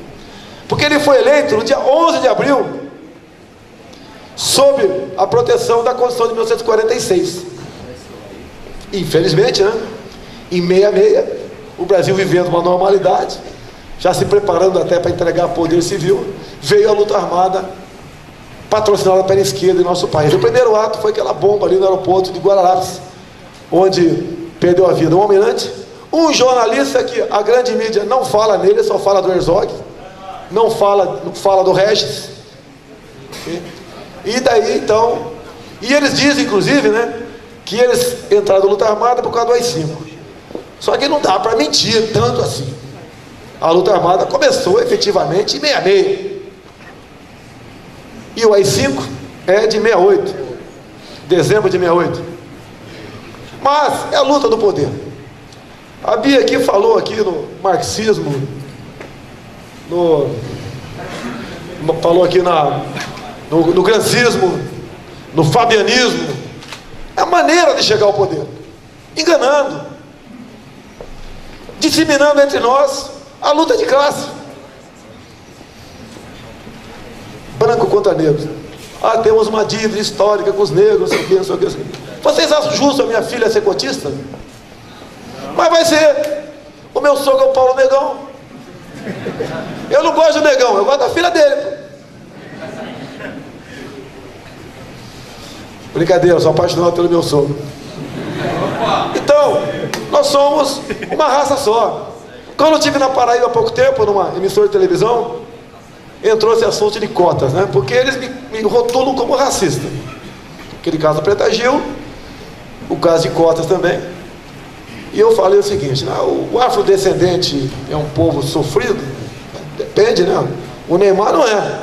Porque ele foi eleito no dia 11 de abril, sob a proteção da Constituição de 1946. Infelizmente, né? Em 66, o Brasil vivendo uma normalidade, já se preparando até para entregar poder civil, veio a luta armada patrocinada pela esquerda em nosso país. O primeiro ato foi aquela bomba ali no aeroporto de Guararapes, onde perdeu a vida um almirante, um jornalista que a grande mídia não fala nele, só fala do Herzog, não fala do Regis. E daí então, e eles dizem inclusive, né, que eles entraram na luta armada por causa do AI-5. Só que não dá para mentir tanto assim. A luta armada começou efetivamente em 66. E o AI-5 é de 68, dezembro de 68. Mas é a luta do poder. A Bia aqui falou aqui no marxismo, falou aqui no grancismo, no fabianismo. É a maneira de chegar ao poder, enganando, disseminando entre nós a luta de classe. Branco contra negro. Ah, temos uma dívida histórica com os negros, não sei o que, não sei o que, não sei o que. Vocês acham justo a minha filha ser cotista? Mas vai ser. O meu sogro é o Paulo Negão. Eu não gosto do Negão, eu gosto da filha dele. Brincadeira, eu sou apaixonado pelo meu sogro. Então, nós somos uma raça só. Quando eu estive na Paraíba há pouco tempo, numa emissora de televisão, entrou esse assunto de cotas, né? Porque eles me rotulam como racista. Aquele caso Preta Gil, o caso de cotas também. E eu falei o seguinte, né? O afrodescendente é um povo sofrido? Depende, né? O Neymar não é.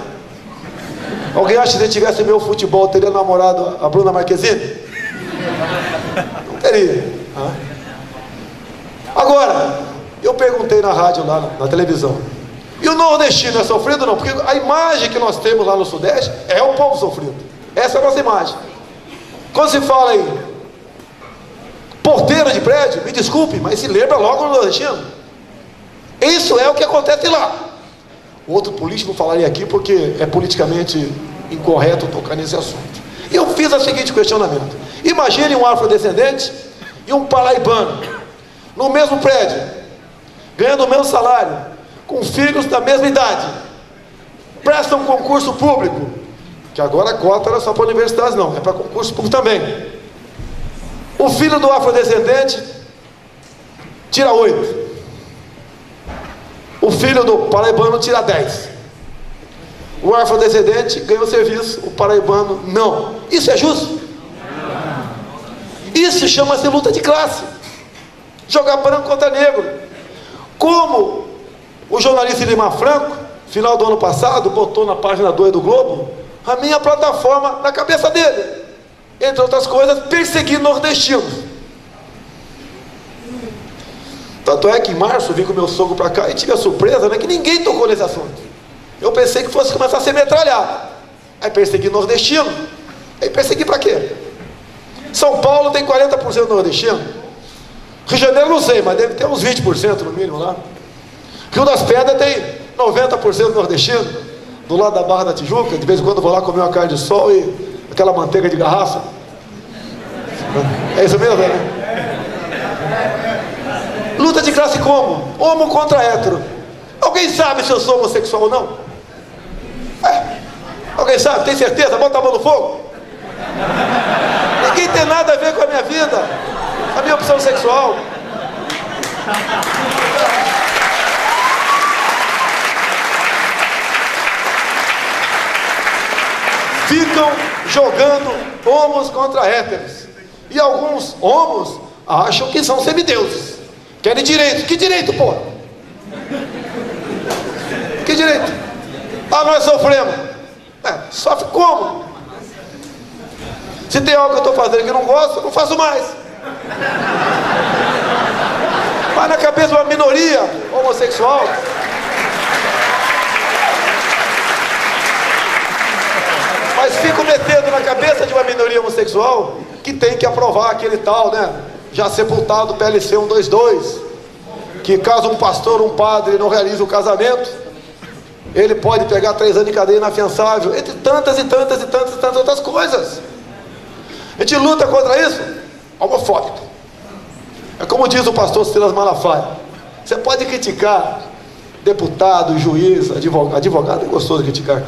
Alguém acha que se ele tivesse meu futebol, teria namorado a Bruna Marquezine? Não teria. Agora, eu perguntei na rádio lá, na televisão, e o nordestino é sofrido ou não? Porque a imagem que nós temos lá no Sudeste é o povo sofrido. Essa é a nossa imagem. Quando se fala em porteira de prédio, me desculpe, mas se lembra logo do nordestino. Isso é o que acontece lá. Outro político não falaria aqui porque é politicamente incorreto tocar nesse assunto. E eu fiz o seguinte questionamento. Imagine um afrodescendente e um paraibano no mesmo prédio, ganhando o mesmo salário, com filhos da mesma idade, prestam um concurso público, que agora a cota não é só para universidades não, é para concurso público também. O filho do afrodescendente tira 8, o filho do paraibano tira 10. O afrodescendente ganha o serviço, o paraibano não. Isso é justo? Isso chama-se luta de classe. Jogar branco contra negro. Como o jornalista Limar Franco, final do ano passado, botou na página 2 do Globo a minha plataforma na cabeça dele, entre outras coisas, perseguir nordestinos. Tanto é que em março vim com meu sogro para cá e tive a surpresa, né, que ninguém tocou nesse assunto. Eu pensei que fosse começar a ser metralhado. Aí persegui nordestino. Aí persegui para quê? São Paulo tem 40% nordestino. Rio de Janeiro não sei, mas deve ter uns 20% no mínimo lá. Rio das Pedras tem 90% nordestino, do lado da Barra da Tijuca. De vez em quando eu vou lá comer uma carne de sol e aquela manteiga de garrafa. É isso mesmo, né? Luta de classe como? Homo contra hétero. Alguém sabe se eu sou homossexual ou não? Alguém sabe? Tem certeza? Bota a mão no fogo. Ninguém tem nada a ver com a minha vida, a minha opção sexual. Ficam jogando homos contra héteros. E alguns homos acham que são semideuses. Querem direito. Que direito, pô? Que direito? Ah, nós sofremos. Sofre como? Se tem algo que eu estou fazendo que eu não gosto, eu não faço mais. Mas na cabeça de uma minoria homossexual, mas fico metendo na cabeça de uma minoria homossexual que tem que aprovar aquele tal, né? Já sepultado PLC 122, que caso um pastor ou um padre não realize o casamento, ele pode pegar 3 anos de cadeia inafiançável, entre tantas outras coisas. A gente luta contra isso, homofóbico. É como diz o pastor Silas Malafaia: você pode criticar deputado, juiz, advogado é gostoso de criticar,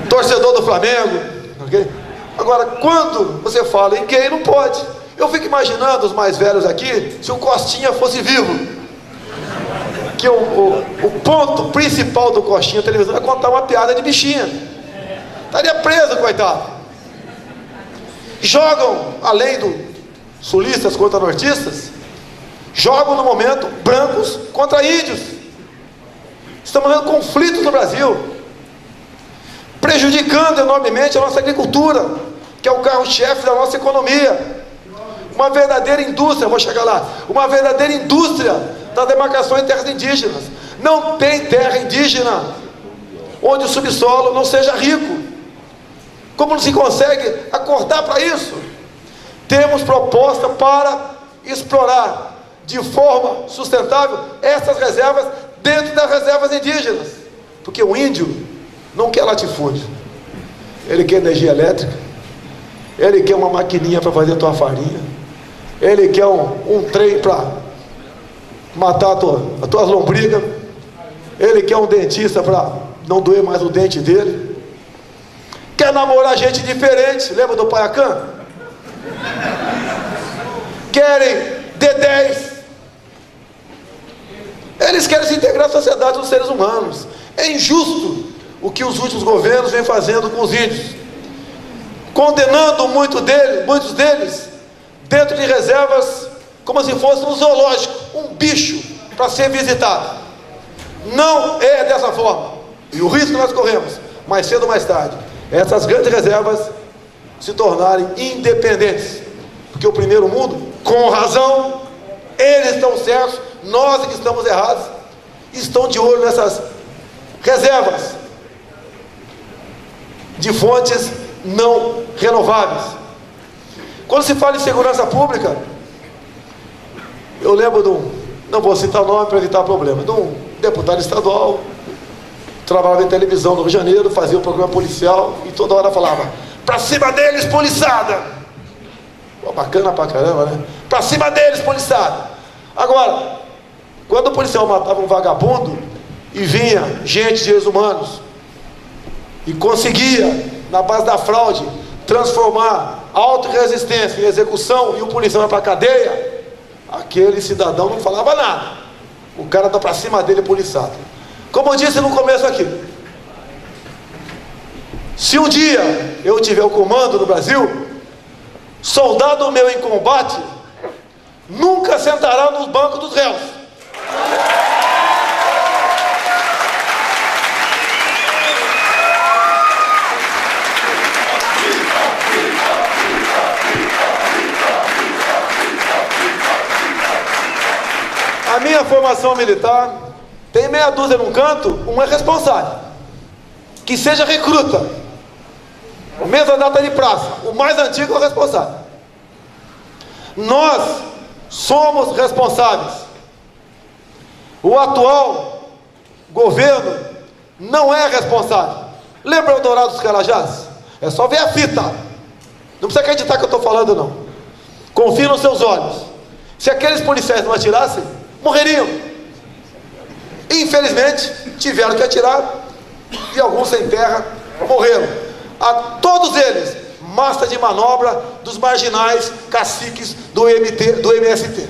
torcedor do Flamengo, okay? Agora, quando você fala em gay, não pode. Eu fico imaginando os mais velhos aqui, se o Costinha fosse vivo, que o ponto principal do Costinha na televisão é contar uma piada de bichinha. Estaria preso, coitado. Jogam, além do sulistas contra nortistas, jogam no momento brancos contra índios. Estamos vendo conflitos no Brasil, prejudicando enormemente a nossa agricultura, que é o carro-chefe da nossa economia. Uma verdadeira indústria, vou chegar lá, uma verdadeira indústria da demarcação em terras indígenas. Não tem terra indígena onde o subsolo não seja rico. Como não se consegue acordar para isso? Temos proposta para explorar de forma sustentável essas reservas dentro das reservas indígenas. Porque o índio não quer latifúndio, ele quer energia elétrica, ele quer uma maquininha para fazer a tua farinha, ele quer um trem para matar as tuas lombrigas, ele quer um dentista para não doer mais o dente dele, quer namorar gente diferente, lembra do Paiacã? Querem D10, eles querem se integrar à sociedade dos seres humanos. É injusto o que os últimos governos vêm fazendo com os índios, condenando muitos deles dentro de reservas como se fosse um zoológico, um bicho para ser visitado. Não é dessa forma. E o risco que nós corremos, mais cedo ou mais tarde, é essas grandes reservas se tornarem independentes. Porque o primeiro mundo, com razão, eles estão certos, nós que estamos errados, estão de olho nessas reservas de fontes não renováveis. Quando se fala em segurança pública, eu lembro não vou citar o nome para evitar problema, de um deputado estadual, trabalhava em televisão no Rio de Janeiro, fazia um programa policial e toda hora falava: pra cima deles, poliçada! Pô, bacana pra caramba, né? Pra cima deles, poliçada! Agora, quando o policial matava um vagabundo e vinha gente de seres humanos e conseguia, na base da fraude, transformar auto-resistência em execução e o policial ia para a cadeia, aquele cidadão não falava nada. O cara está para cima dele poliçado. Como eu disse no começo aqui, se um dia eu tiver o comando no Brasil, soldado meu em combate nunca sentará nos bancos dos réus. A minha formação militar tem meia dúzia num canto, um é responsável. Que seja recruta. Mesma data de praça, o mais antigo é o responsável. Nós somos responsáveis. O atual governo não é responsável. Lembra o Dourado dos Carajás? É só ver a fita. Não precisa acreditar que eu estou falando, não. Confie nos seus olhos. Se aqueles policiais não atirassem, morreriam. Infelizmente, tiveram que atirar e alguns sem terra morreram. A todos eles, massa de manobra dos marginais caciques do MST.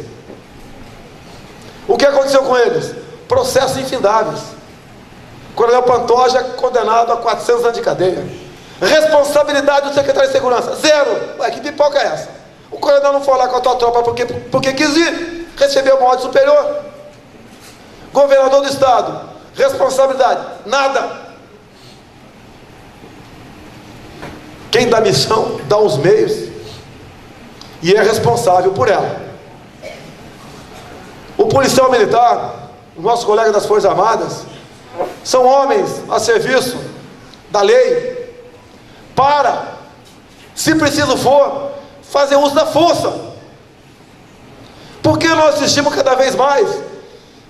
O que aconteceu com eles? Processos infindáveis. Coronel Pantoja condenado a 400 anos de cadeia. Responsabilidade do secretário de segurança, zero. Ué, que pipoca é essa? O coronel não foi lá com a tua tropa porque quis ir, recebeu uma ordem superior. Governador do estado, responsabilidade, nada. Quem dá missão, dá os meios e é responsável por ela. O policial militar, o nosso colega das Forças Armadas, são homens a serviço da lei para, se preciso for, fazer uso da força. Porque nós assistimos cada vez mais,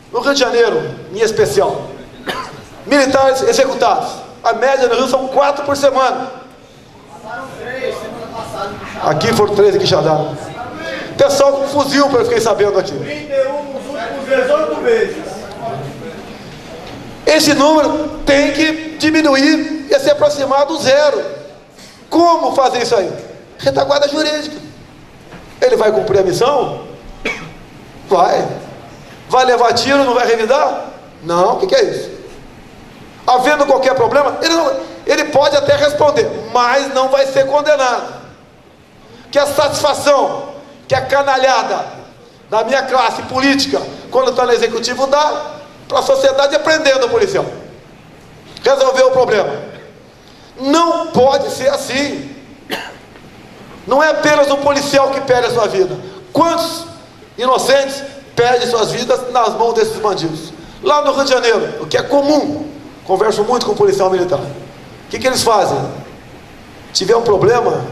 no Rio de Janeiro, em especial, militares executados. A média no Rio são 4 por semana. Aqui foram 3 aqui Xadá. Pessoal com fuzil, eu fiquei sabendo aqui. 31 nos últimos 18 meses. Esse número tem que diminuir e se aproximar do zero. Como fazer isso aí? Retaguarda jurídica. Ele vai cumprir a missão? Vai. Vai levar tiro, não vai revidar? Não, o que é isso? Havendo qualquer problema, ele pode até responder, mas não vai ser condenado. Que a satisfação que a canalhada da minha classe política, quando está no executivo, dá para a sociedade aprendendo o policial. Resolveu o problema. Não pode ser assim. Não é apenas o policial que perde a sua vida. Quantos inocentes perdem suas vidas nas mãos desses bandidos? Lá no Rio de Janeiro, o que é comum, converso muito com o policial militar. O que eles fazem? Tiver um problema,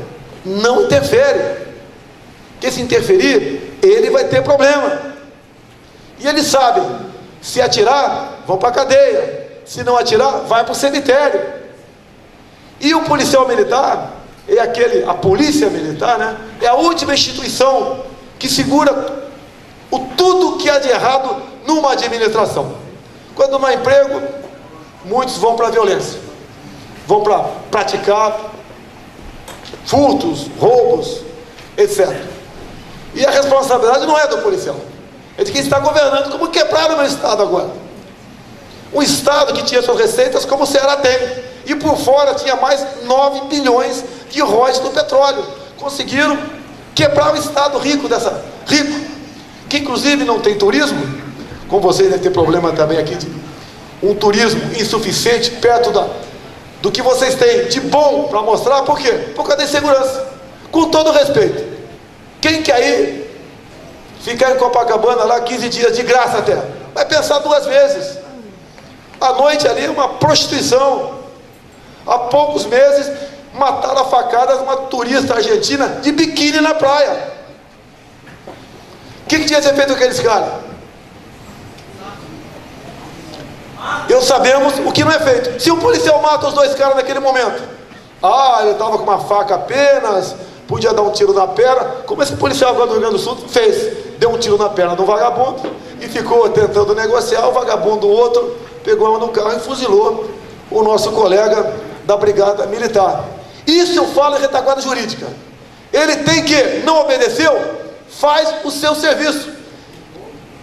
não interfere. Porque se interferir, ele vai ter problema. E eles sabem, se atirar, vão para a cadeia. Se não atirar, vai para o cemitério. E o policial militar é a polícia militar, né? É a última instituição que segura o tudo que há de errado numa administração. Quando não há emprego, muitos vão para a violência, vão para praticar furtos, roubos, etc. E a responsabilidade não é do policial, é de quem está governando, como quebraram o meu estado agora. Um estado que tinha suas receitas como o Ceará tem, e por fora tinha mais 9 bilhões de royalties do petróleo. Conseguiram quebrar o estado rico, que inclusive não tem turismo, como vocês devem ter problema também aqui, de um turismo insuficiente perto do que vocês têm de bom para mostrar. Por quê? Por causa da insegurança. Com todo respeito, quem quer ir ficar em Copacabana lá 15 dias de graça até, vai pensar 2 vezes. À noite ali é uma prostituição. Há poucos meses mataram a facadas uma turista argentina de biquíni na praia. O que tinha que ser feito com aqueles caras? Sabemos o que não é feito. Se o policial mata os 2 caras naquele momento, ele estava com uma faca apenas, podia dar um tiro na perna, como esse policial agora do Rio Grande do Sul fez, deu um tiro na perna do vagabundo e ficou tentando negociar. O vagabundo, o outro, pegou a arma no carro e fuzilou o nosso colega da brigada militar. Isso eu falo em retaguarda jurídica. Ele tem que, não obedeceu, faz o seu serviço.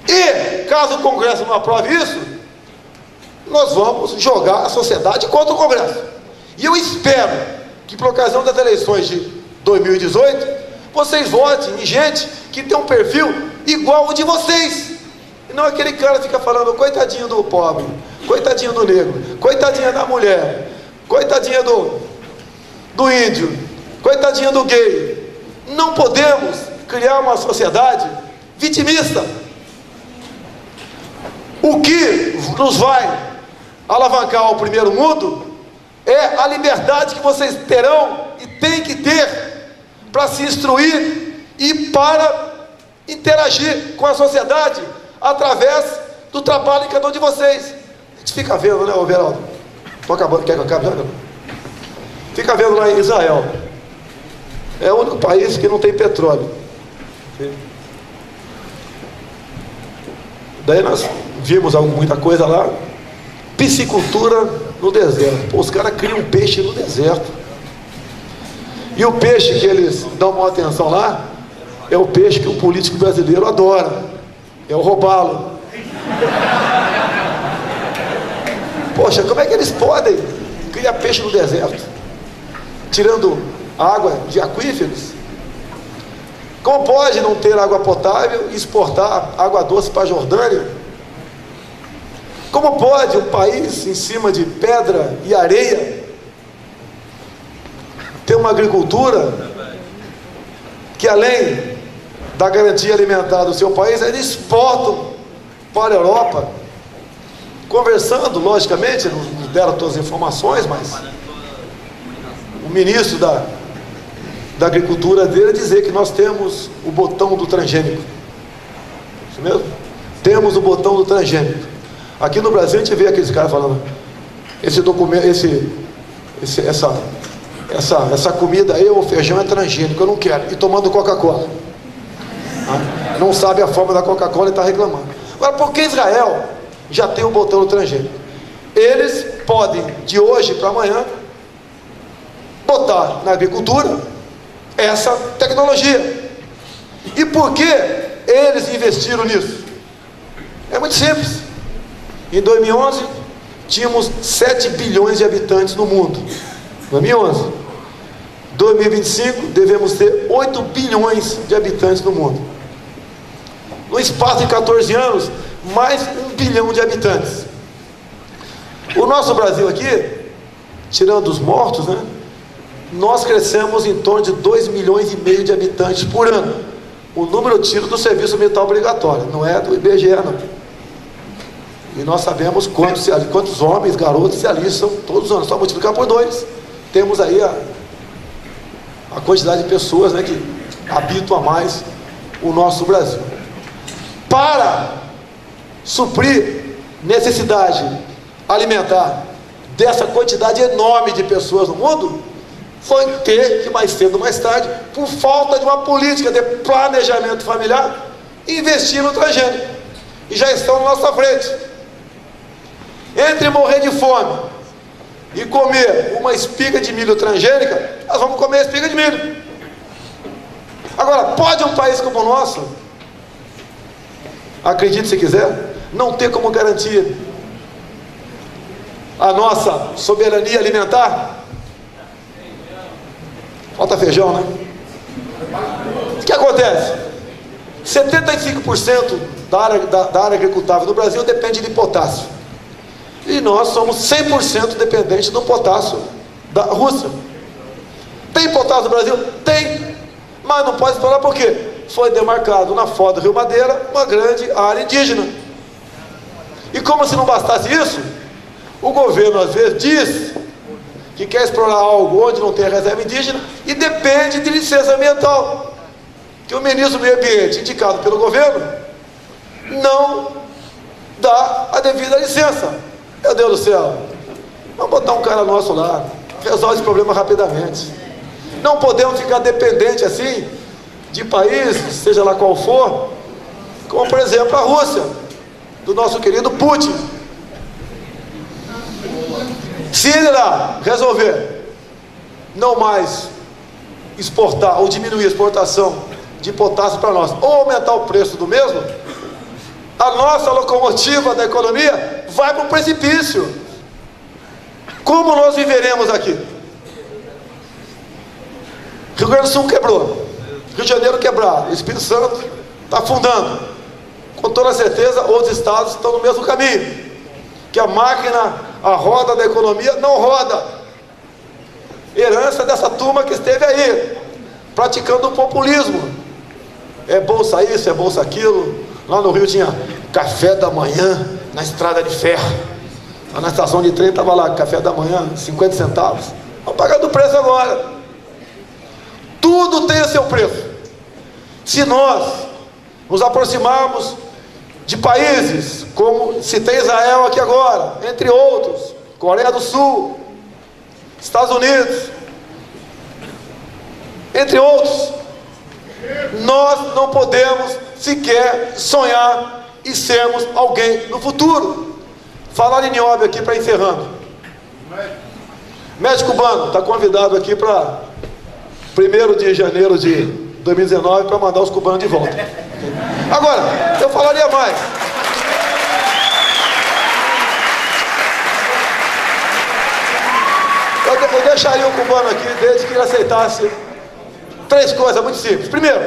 E caso o Congresso não aprove isso, nós vamos jogar a sociedade contra o Congresso. E eu espero que, por ocasião das eleições de 2018, vocês votem em gente que tem um perfil igual ao de vocês. E não aquele cara que fica falando, coitadinho do pobre, coitadinho do negro, coitadinha da mulher, coitadinha do índio, coitadinha do gay. Não podemos criar uma sociedade vitimista. O que nos vai alavancar ao primeiro mundo é a liberdade que vocês terão e têm que ter para se instruir e para interagir com a sociedade através do trabalho em cada um de vocês. A gente fica vendo, né, Veraldo? Estou acabando, quer que eu acabe? Não. Fica vendo lá em Israel. É o único país que não tem petróleo. Daí nós vimos muita coisa lá. Piscicultura no deserto. Pô, os caras criam peixe no deserto. E o peixe que eles dão uma atenção lá é o peixe que o político brasileiro adora. É o robalo. Poxa, como é que eles podem criar peixe no deserto? Tirando água de aquíferos? Como pode não ter água potável e exportar água doce para a Jordânia? Como pode um país em cima de pedra e areia ter uma agricultura que, além da garantia alimentar do seu país, eles exportam para a Europa? Conversando, logicamente, não deram todas as informações, mas o ministro da agricultura dele dizer que nós temos o botão do transgênico. Isso mesmo? Temos o botão do transgênico. Aqui no Brasil a gente vê aqueles caras falando: esse documento, essa comida aí, o feijão é transgênico, eu não quero. E tomando Coca-Cola. Não sabe a forma da Coca-Cola e está reclamando. Agora, por que Israel já tem o botão do transgênico? Eles podem, de hoje para amanhã, botar na agricultura essa tecnologia. E por que eles investiram nisso? É muito simples. Em 2011 tínhamos 7 bilhões de habitantes no mundo. 2011. 2025 devemos ter 8 bilhões de habitantes no mundo. No espaço de 14 anos, mais 1 bilhão de habitantes. O nosso Brasil aqui, tirando os mortos, né, nós crescemos em torno de 2,5 milhões de habitantes por ano. O número eu tiro do serviço militar obrigatório, não é do IBGE, não. E nós sabemos quantos homens, garotos se alistam todos os anos. Só multiplicar por 2, temos aí a quantidade de pessoas, né, que habitam a mais o nosso Brasil. Para suprir necessidade alimentar dessa quantidade enorme de pessoas no mundo, foi ter que, mais cedo ou mais tarde, por falta de uma política de planejamento familiar, investir no transgênico. E já estão na nossa frente. Entre morrer de fome e comer uma espiga de milho transgênica, nós vamos comer a espiga de milho. Agora, pode um país como o nosso, acredite se quiser, não ter como garantir a nossa soberania alimentar? Falta feijão, né? O que acontece? 75% da área agricultável do Brasil depende de potássio. E nós somos 100% dependentes do potássio da Rússia. Tem potássio no Brasil? Tem. Mas não pode explorar por quê? Foi demarcado na foz do Rio Madeira uma grande área indígena. E como se não bastasse isso, o governo às vezes diz que quer explorar algo onde não tem reserva indígena e depende de licença ambiental, que o ministro do Meio Ambiente, indicado pelo governo, não dá a devida licença. Meu Deus do céu, vamos botar um cara nosso lá, resolve esse problema rapidamente. Não podemos ficar dependentes assim de países, seja lá qual for, como por exemplo a Rússia, do nosso querido Putin. Se ele lá resolver não mais exportar ou diminuir a exportação de potássio para nós, ou aumentar o preço do mesmo, a nossa locomotiva da economia vai para o precipício. Como nós viveremos aqui? Rio Grande do Sul quebrou, Rio de Janeiro quebrado, Espírito Santo está afundando. Com toda certeza outros estados estão no mesmo caminho, que a máquina, a roda da economia não roda. Herança dessa turma que esteve aí praticando o populismo. É bolsa isso, é bolsa aquilo. Lá no Rio tinha café da manhã na estrada de ferro. Lá na estação de trem estava lá, café da manhã, 50 centavos. Vamos pagar do preço agora. Tudo tem o seu preço. Se nós nos aproximarmos de países como citei Israel aqui agora, entre outros, Coreia do Sul, Estados Unidos, entre outros, nós não podemos sequer sonhar e sermos alguém no futuro. Falar em Nióbio aqui para encerrando. Médico cubano está convidado aqui para 1º de janeiro de 2019 para mandar os cubanos de volta. Agora, eu falaria mais. Eu deixaria o cubano aqui desde que ele aceitasse 3 coisas muito simples. Primeiro,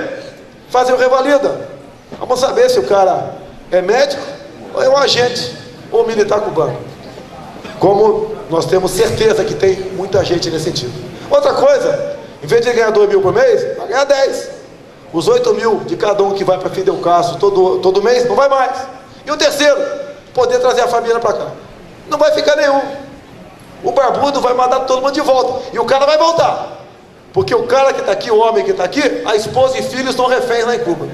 fazer o revalida. Vamos saber se o cara é médico ou é um agente ou militar cubano. Como nós temos certeza que tem muita gente nesse sentido. Outra coisa, em vez de ganhar 2 mil por mês, vai ganhar 10. Os 8 mil de cada um que vai para Fidel Castro todo mês, não vai mais. E o terceiro, poder trazer a família para cá. Não vai ficar nenhum. O barbudo vai mandar todo mundo de volta. E o cara vai voltar. Porque o cara que está aqui, o homem que está aqui, a esposa e filhos estão reféns lá em Cuba.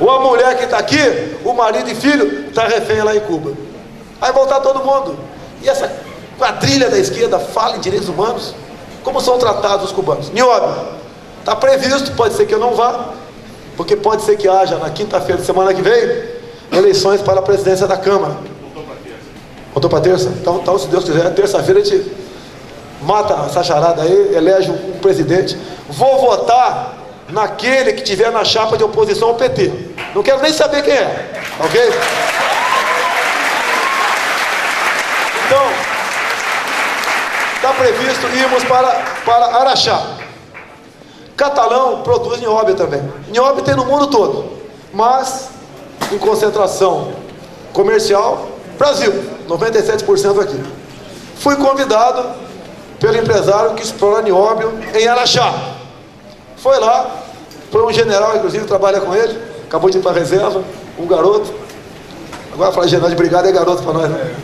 Ou a mulher que está aqui, o marido e filho está refém lá em Cuba. Vai voltar todo mundo. E essa quadrilha da esquerda fala em direitos humanos. Como são tratados os cubanos? Nióbio, está previsto, pode ser que eu não vá, porque pode ser que haja na quinta-feira de semana que vem eleições para a presidência da Câmara. Voltou para terça? Então, se Deus quiser, terça-feira a gente mata essa charada aí, elege um presidente. Vou votar naquele que tiver na chapa de oposição ao PT. Não quero nem saber quem é, ok? Então, está previsto irmos para Araxá. Catalão produz nióbio também. Nióbio tem no mundo todo, mas em concentração comercial, Brasil, 97% aqui. Fui convidado pelo empresário que explora nióbio em Araxá. Foi lá, foi um general, inclusive, trabalha com ele, acabou de ir para a reserva, um garoto. Agora falar general de brigada é garoto para nós, né?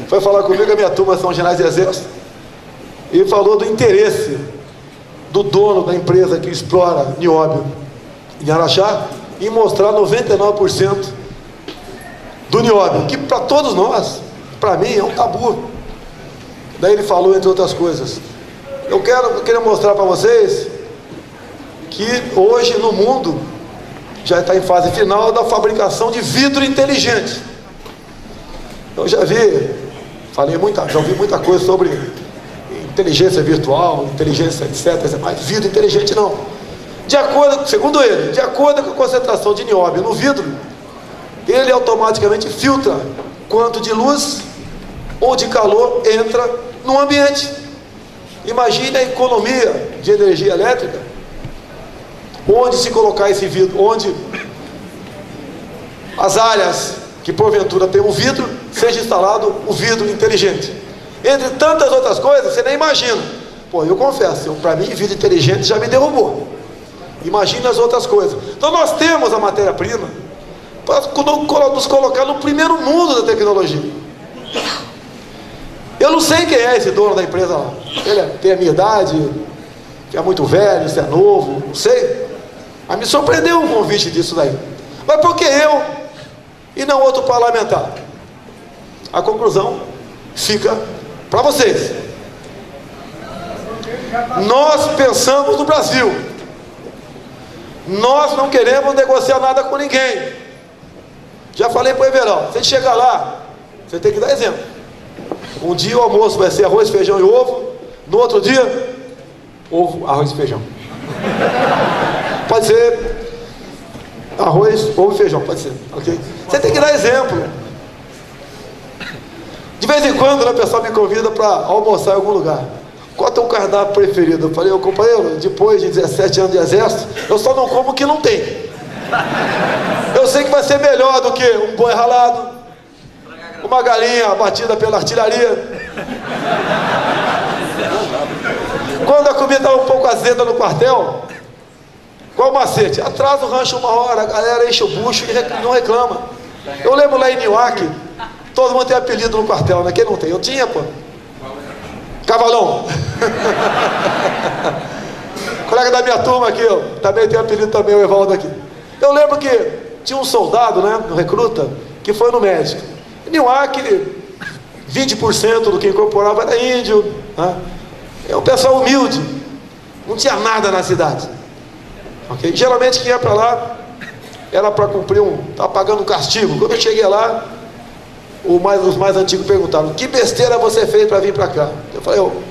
Foi falar comigo, a minha turma são generais de exército, e falou do interesse do dono da empresa que explora nióbio em Araxá em mostrar 99% do nióbio, que para todos nós, para mim, é um tabu. Daí ele falou, entre outras coisas, eu queria mostrar para vocês que hoje no mundo já está em fase final da fabricação de vidro inteligente. Eu já ouvi muita coisa sobre inteligência virtual, inteligência etc, mas vidro inteligente não. Segundo ele, de acordo com a concentração de nióbio no vidro, ele automaticamente filtra quanto de luz ou de calor entra no ambiente. Imagine a economia de energia elétrica, onde se colocar esse vidro, onde as áreas que porventura tem um vidro, seja instalado o vidro inteligente. Entre tantas outras coisas, você nem imagina. Pô, eu confesso, para mim, vidro inteligente já me derrubou. Imagine as outras coisas. Então nós temos a matéria-prima para nos colocar no primeiro mundo da tecnologia. Eu não sei quem é esse dono da empresa lá. Ele tem a minha idade, é muito velho, se é novo, não sei. Mas me surpreendeu o convite disso daí. Mas por que eu e não outro parlamentar? A conclusão fica para vocês. Nós pensamos no Brasil. Nós não queremos negociar nada com ninguém. Já falei para o Everal, você chegar lá, você tem que dar exemplo. Um dia o almoço vai ser arroz, feijão e ovo. No outro dia, ovo, arroz e feijão. Pode ser arroz, ovo e feijão, pode ser, ok? Você tem que dar exemplo. De vez em quando, né, o pessoal me convida para almoçar em algum lugar. Qual é o teu cardápio preferido? Eu falei, companheiro, depois de 17 anos de exército, eu só não como o que não tem. Eu sei que vai ser melhor do que um boi ralado, uma galinha batida pela artilharia. Quando a comida está um pouco azeda no quartel, qual o macete? Atrasa o rancho 1 hora, a galera enche o bucho e não reclama. Eu lembro lá em Niuaque, todo mundo tem apelido no quartel, né? Quem não tem? Eu tinha, pô. Cavalão. Colega da minha turma aqui, ó, também tem apelido também, o Evaldo aqui. Eu lembro que tinha um soldado, né, no recruta, que foi no médico. Em Niuaque, 20% do que incorporava era índio, né? É um pessoal humilde, não tinha nada na cidade. Okay? Geralmente quem ia para lá era para cumprir estava pagando um castigo. Quando eu cheguei lá, os mais antigos perguntaram: que besteira você fez para vir para cá? Eu falei: eu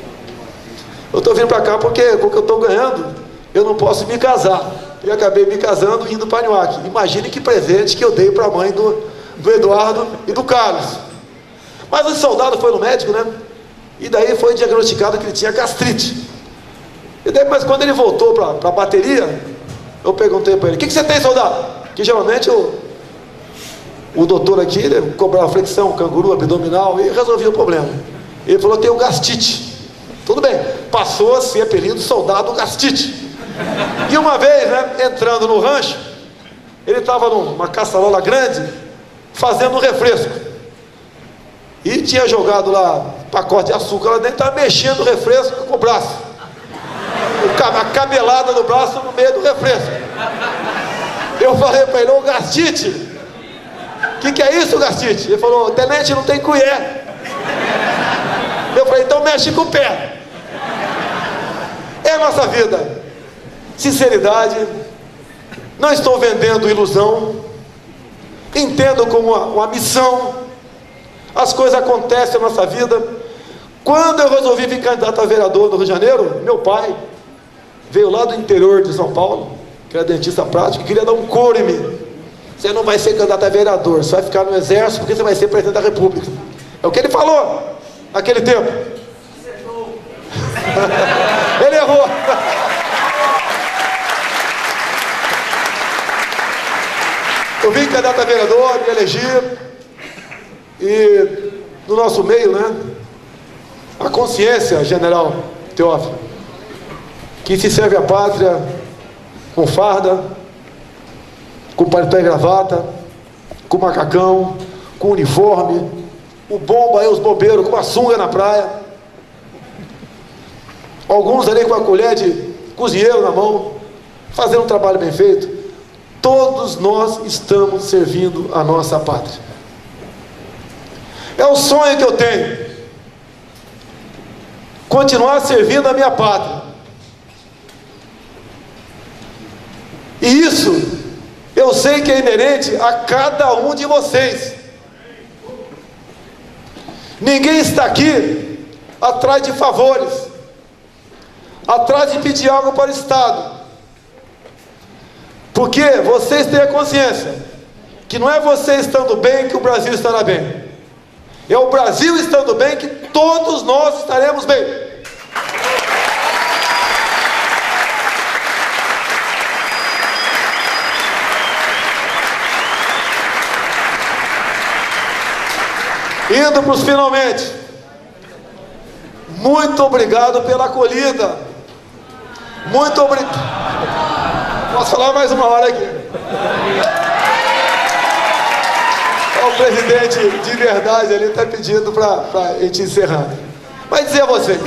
estou vindo para cá porque com o que eu estou ganhando, eu não posso me casar. E acabei me casando indo para Nhoaque. Imagine que presente que eu dei para a mãe do Eduardo e do Carlos. Mas o soldado foi no médico, né? E daí foi diagnosticado que ele tinha gastrite. E daí, mas quando ele voltou para a bateria, eu perguntei para ele: o que você tem, soldado? Que geralmente o doutor aqui, ele cobrava flexão, canguru, abdominal, e resolvia o problema. Ele falou: tenho gastite. Tudo bem, passou a ser apelido soldado gastite. E uma vez, né, entrando no rancho, ele estava numa caçarola grande, fazendo um refresco. E tinha jogado lá pacote de açúcar lá dentro, estava mexendo o refresco com o braço. A cabelada do braço no meio do refresco. Eu falei para ele: ô gastite, o que é isso, gastite? Ele falou: tenente, não tem colher. Eu falei: então mexe com o pé. É a nossa vida. Sinceridade. Não estou vendendo ilusão. Entendo como uma missão. As coisas acontecem na nossa vida. Quando eu resolvi vir candidato a vereador no Rio de Janeiro, meu pai veio lá do interior de São Paulo, que era dentista prático, queria dar um couro em mim. Você não vai ser candidato a vereador, você vai ficar no exército porque você vai ser presidente da república. É o que ele falou naquele tempo. Ele errou. Eu vim candidato a vereador, me elegi. E no nosso meio, né, a consciência, general Teófilo, que se serve a pátria com farda, com paletó e gravata, com macacão, com uniforme, o bomba aí, os bobeiros, com a sunga na praia, alguns ali com a colher de cozinheiro na mão, fazendo um trabalho bem feito. Todos nós estamos servindo a nossa pátria. É o sonho que eu tenho, continuar servindo a minha pátria. E isso eu sei que é inerente a cada um de vocês. Ninguém está aqui atrás de favores, atrás de pedir algo para o Estado, porque vocês têm a consciência que não é você estando bem que o Brasil estará bem. É o Brasil estando bem que todos nós estaremos bem. Indo para os finalmente. Muito obrigado pela acolhida. Muito obrigado. Posso falar mais uma hora aqui? O presidente de verdade ali está pedindo para a gente encerrar. Mas dizer a vocês,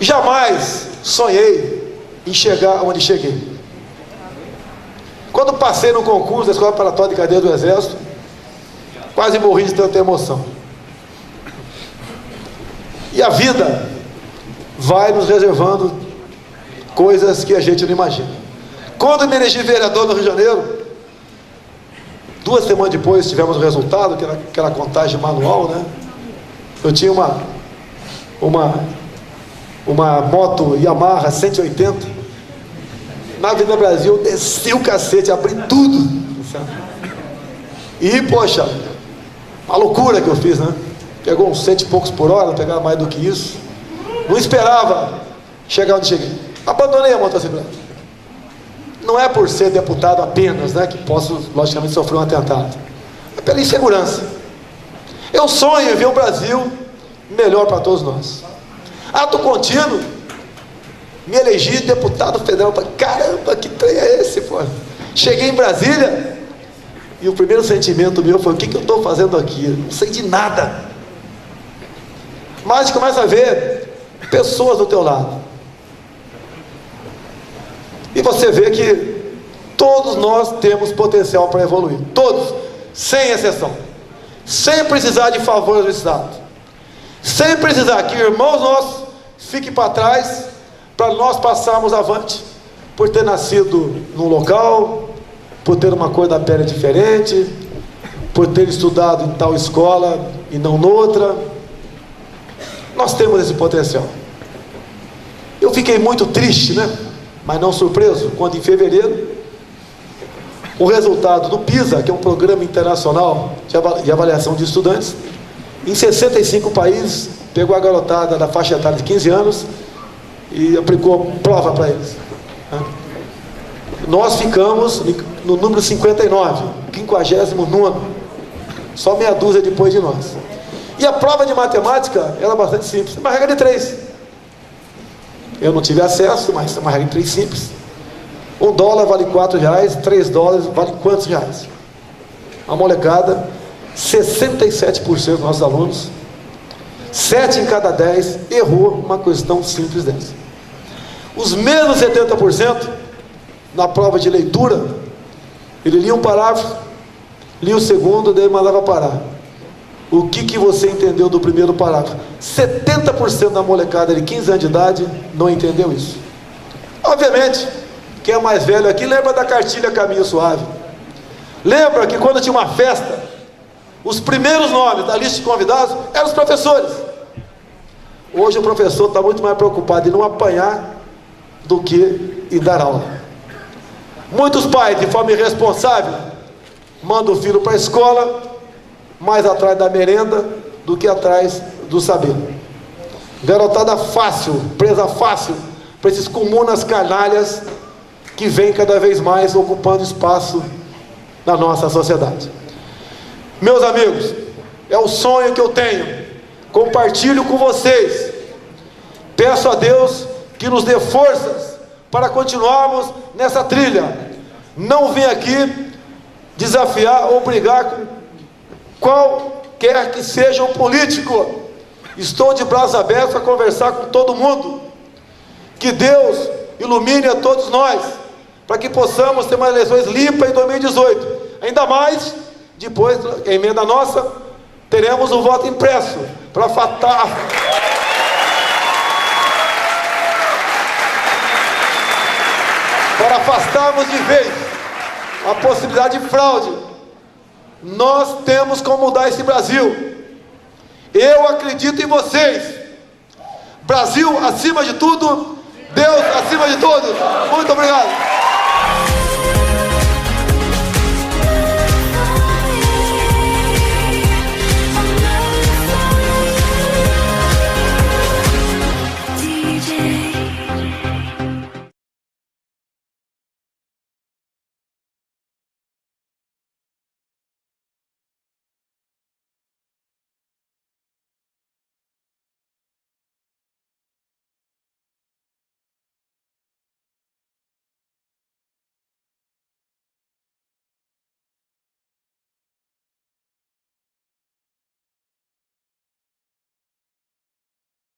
jamais sonhei em chegar onde cheguei. Quando passei no concurso da Escola Preparatória de Cadeia do Exército, quase morri de tanta emoção. E a vida vai nos reservando coisas que a gente não imagina. Quando me elegi vereador no Rio de Janeiro, 2 semanas depois tivemos o resultado, que era aquela contagem manual, né? Eu tinha uma moto Yamaha 180. Na Avenida Brasil, eu desci o cacete, abri tudo. E, poxa, uma loucura que eu fiz, né? Pegou uns 100 e poucos por hora, não pegava mais do que isso. Não esperava chegar onde cheguei. Abandonei a motocicleta. Não é por ser deputado apenas, né, que posso, logicamente, sofrer um atentado. É pela insegurança. Eu sonho em ver o Brasil melhor para todos nós. Ato contínuo, me elegi deputado federal. Caramba, que trem é esse, pô? Cheguei em Brasília e o primeiro sentimento meu foi: o que eu estou fazendo aqui? Eu não sei de nada. Mas começa a ver pessoas do teu lado. E você vê que todos nós temos potencial para evoluir. Todos, sem exceção. Sem precisar de favores do Estado. Sem precisar que irmãos nossos fiquem para trás para nós passarmos avante. por ter nascido num local, por ter uma cor da pele diferente, por ter estudado em tal escola e não noutra. Nós temos esse potencial. Eu fiquei muito triste, né? Mas não surpreso, quando em fevereiro, o resultado do PISA, que é um programa internacional de avaliação de estudantes, em 65 países, pegou a garotada da faixa etária de 15 anos e aplicou prova para eles. Nós ficamos no número 59, 59º, só meia dúzia depois de nós. E a prova de matemática era bastante simples, uma regra de 3. Eu não tive acesso, mas é uma regra de 3 simples. $1 vale R$4, $3 vale quantos reais? A molecada, 67% dos nossos alunos, 7 em cada 10 errou uma questão simples dessa. Os menos 70%, na prova de leitura, ele lia um parágrafo, lia o segundo, daí mandava parar. O que você entendeu do primeiro parágrafo? 70% da molecada de 15 anos de idade não entendeu isso. Obviamente, quem é mais velho aqui lembra da cartilha Caminho Suave. Lembra que quando tinha uma festa, os primeiros nomes da lista de convidados eram os professores. Hoje o professor está muito mais preocupado em não apanhar do que em dar aula. Muitos pais, de forma irresponsável, mandam o filho para a escola mais atrás da merenda do que atrás do saber. Garotada fácil, presa fácil para esses comunas canalhas que vem cada vez mais ocupando espaço na nossa sociedade. Meus amigos, é o sonho que eu tenho, compartilho com vocês. Peço a Deus que nos dê forças para continuarmos nessa trilha. Não vim aqui desafiar ou brigar com qualquer que seja o político. Estou de braços abertos para conversar com todo mundo. Que Deus ilumine a todos nós, para que possamos ter umas eleições limpas em 2018. Ainda mais, depois, a emenda nossa, teremos o voto impresso, para afastarmos de vez a possibilidade de fraude. Nós temos como mudar esse Brasil. Eu acredito em vocês. Brasil acima de tudo, Deus acima de todos. Muito obrigado.